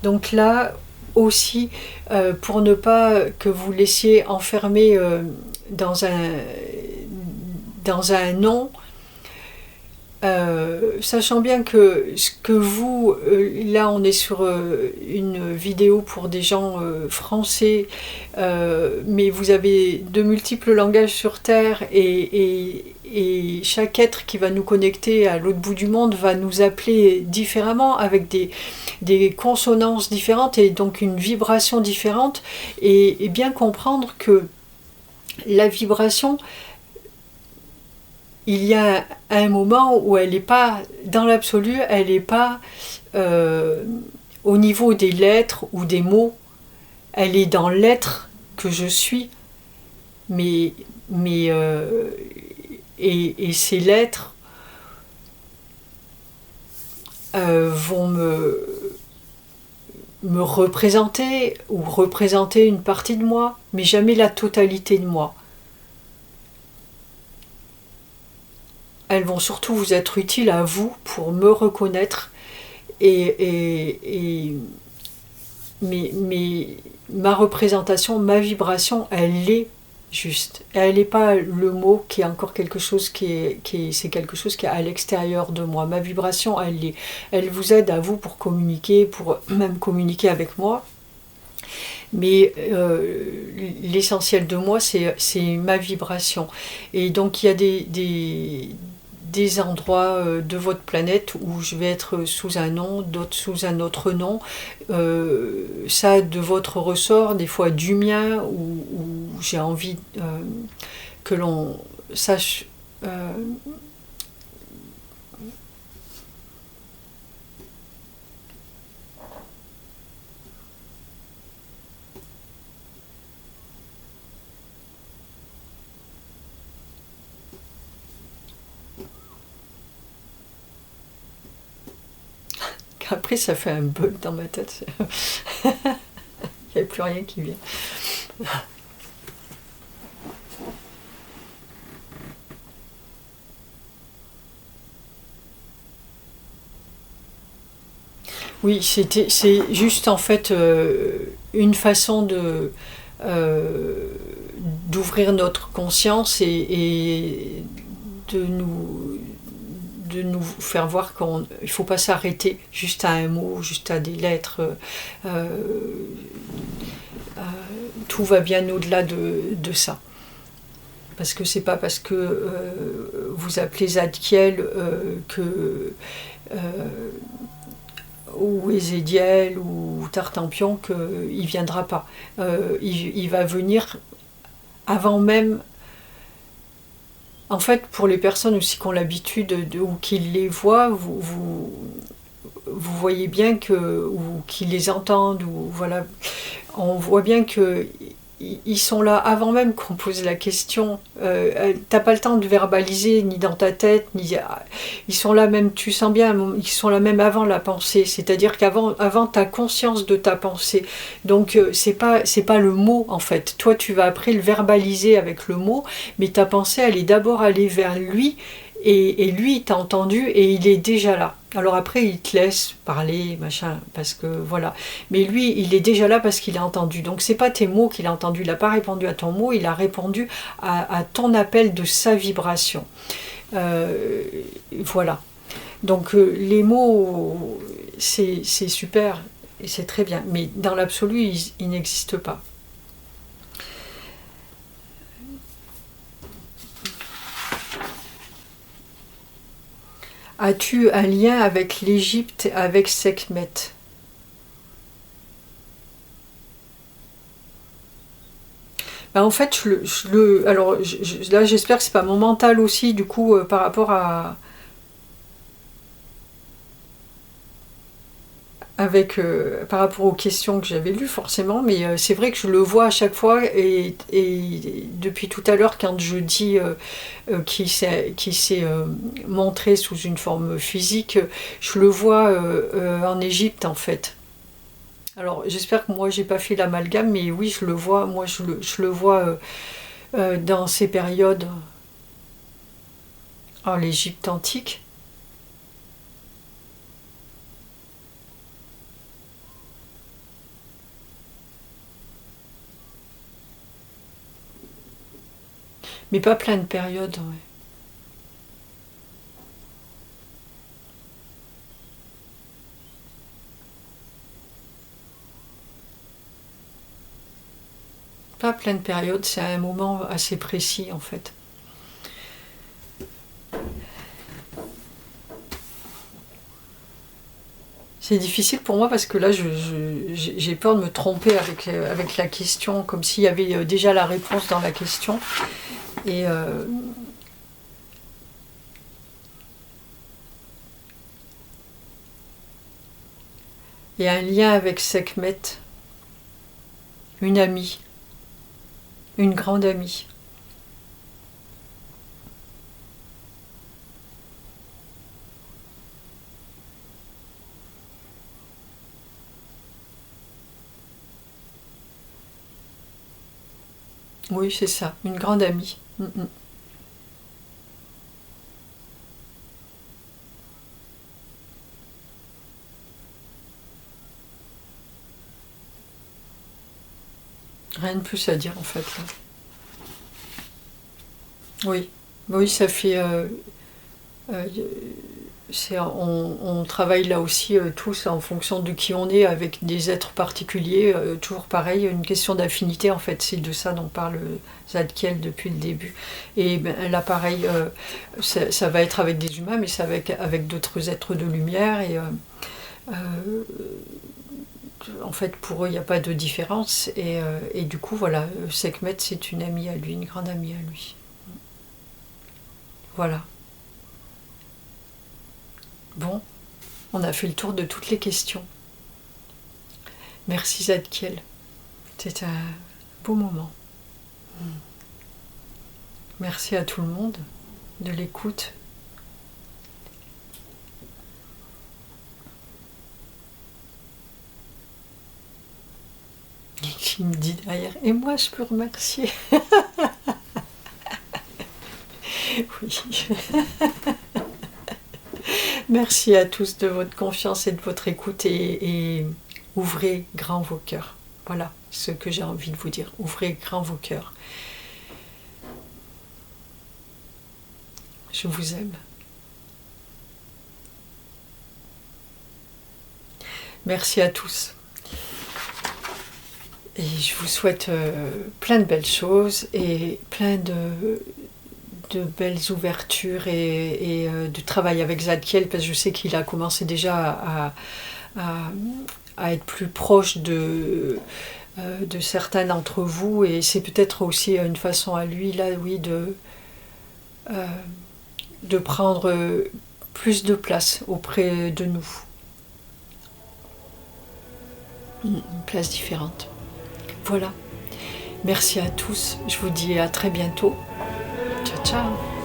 Donc là aussi, pour ne pas que vous laissiez enfermer dans un non, sachant bien que ce que vous, là on est sur une vidéo pour des gens français, mais vous avez de multiples langages sur Terre et chaque être qui va nous connecter à l'autre bout du monde va nous appeler différemment avec des consonances différentes et donc une vibration différente et bien comprendre que la vibration, il y a un moment où elle n'est pas, dans l'absolu, elle n'est pas au niveau des lettres ou des mots, elle est dans l'être que je suis, et ces lettres vont me représenter ou représenter une partie de moi, mais jamais la totalité de moi. Elles vont surtout vous être utiles à vous pour me reconnaître mais ma représentation, ma vibration, elle est juste. Elle n'est pas le mot qui est encore quelque chose c'est quelque chose qui est à l'extérieur de moi. Ma vibration, elle vous aide à vous pour communiquer, pour même communiquer avec moi. Mais l'essentiel de moi, c'est ma vibration. Et donc il y a des endroits de votre planète où je vais être sous un nom, d'autres sous un autre nom. Ça, de votre ressort, des fois du mien, où j'ai envie que l'on sache... Après, ça fait un bug dans ma tête. Il n'y a plus rien qui vient. Oui, c'est juste en fait une façon d'ouvrir notre conscience et de nous faire voir qu'il ne faut pas s'arrêter juste à un mot, juste à des lettres. Tout va bien au-delà de ça. Parce que c'est pas parce que vous appelez Zadkiel ou Ézédiel ou Tartampion qu'il ne viendra pas. Il va venir avant même. En fait, pour les personnes aussi qui ont l'habitude ou qui les voient, vous voyez bien ou qui les entendent, ou voilà, on voit bien que ils sont là avant même qu'on pose la question. T'as pas le temps de verbaliser ni dans ta tête, ils sont là même, tu sens bien, ils sont là même avant la pensée. C'est-à-dire qu'avant t'as conscience de ta pensée. Donc c'est pas le mot en fait. Toi tu vas après le verbaliser avec le mot, mais ta pensée elle est d'abord allée vers lui. Et lui, il t'a entendu et il est déjà là. Alors après, il te laisse parler, machin, parce que voilà. Mais lui, il est déjà là parce qu'il a entendu. Donc c'est pas tes mots qu'il a entendu. Il n'a pas répondu à ton mot, il a répondu à ton appel de sa vibration. Voilà. Donc les mots, c'est super et c'est très bien. Mais dans l'absolu, ils n'existent pas. As-tu un lien avec l'Égypte, avec Sekhmet? Ben en fait, alors là, j'espère que c'est pas mon mental aussi, du coup, par rapport par rapport aux questions que j'avais lues forcément, mais c'est vrai que je le vois à chaque fois et depuis tout à l'heure quand je dis qu'il s'est montré sous une forme physique, je le vois en Égypte en fait. Alors j'espère que moi j'ai pas fait l'amalgame, mais oui je le vois, moi je le vois dans ces périodes en l'Égypte antique. Mais pas plein de périodes, ouais. Pas plein de périodes, c'est un moment assez précis en fait. C'est difficile pour moi parce que là j'ai peur de me tromper avec la question, comme s'il y avait déjà la réponse dans la question. Et il y a un lien avec Sekhmet, une amie, une grande amie. Oui, c'est ça, une grande amie. Rien de plus à dire en fait là. Oui, oui, ça fait. Euh, on travaille là aussi tous en fonction de qui on est avec des êtres particuliers, toujours pareil, une question d'affinité en fait, c'est de ça dont parle Zadkiel depuis le début. Et ben, là pareil, ça va être avec des humains, mais ça va être avec d'autres êtres de lumière euh, en fait pour eux il n'y a pas de différence et du coup voilà, Sekhmet c'est une amie à lui, une grande amie à lui. Voilà. Bon, on a fait le tour de toutes les questions. Merci Zadkiel. C'était un beau moment. Merci à tout le monde de l'écoute. Et qui me dit derrière, et moi je peux remercier. Oui. Merci à tous de votre confiance et de votre écoute et ouvrez grand vos cœurs. Voilà ce que j'ai envie de vous dire. Ouvrez grand vos cœurs. Je vous aime. Merci à tous. Et je vous souhaite plein de belles choses et plein de belles ouvertures et de travail avec Zadkiel, parce que je sais qu'il a commencé déjà à être plus proche de certains d'entre vous, et c'est peut-être aussi une façon à lui, là, oui, de prendre plus de place auprès de nous. Une place différente. Voilà. Merci à tous. Je vous dis à très bientôt. Ciao, ciao.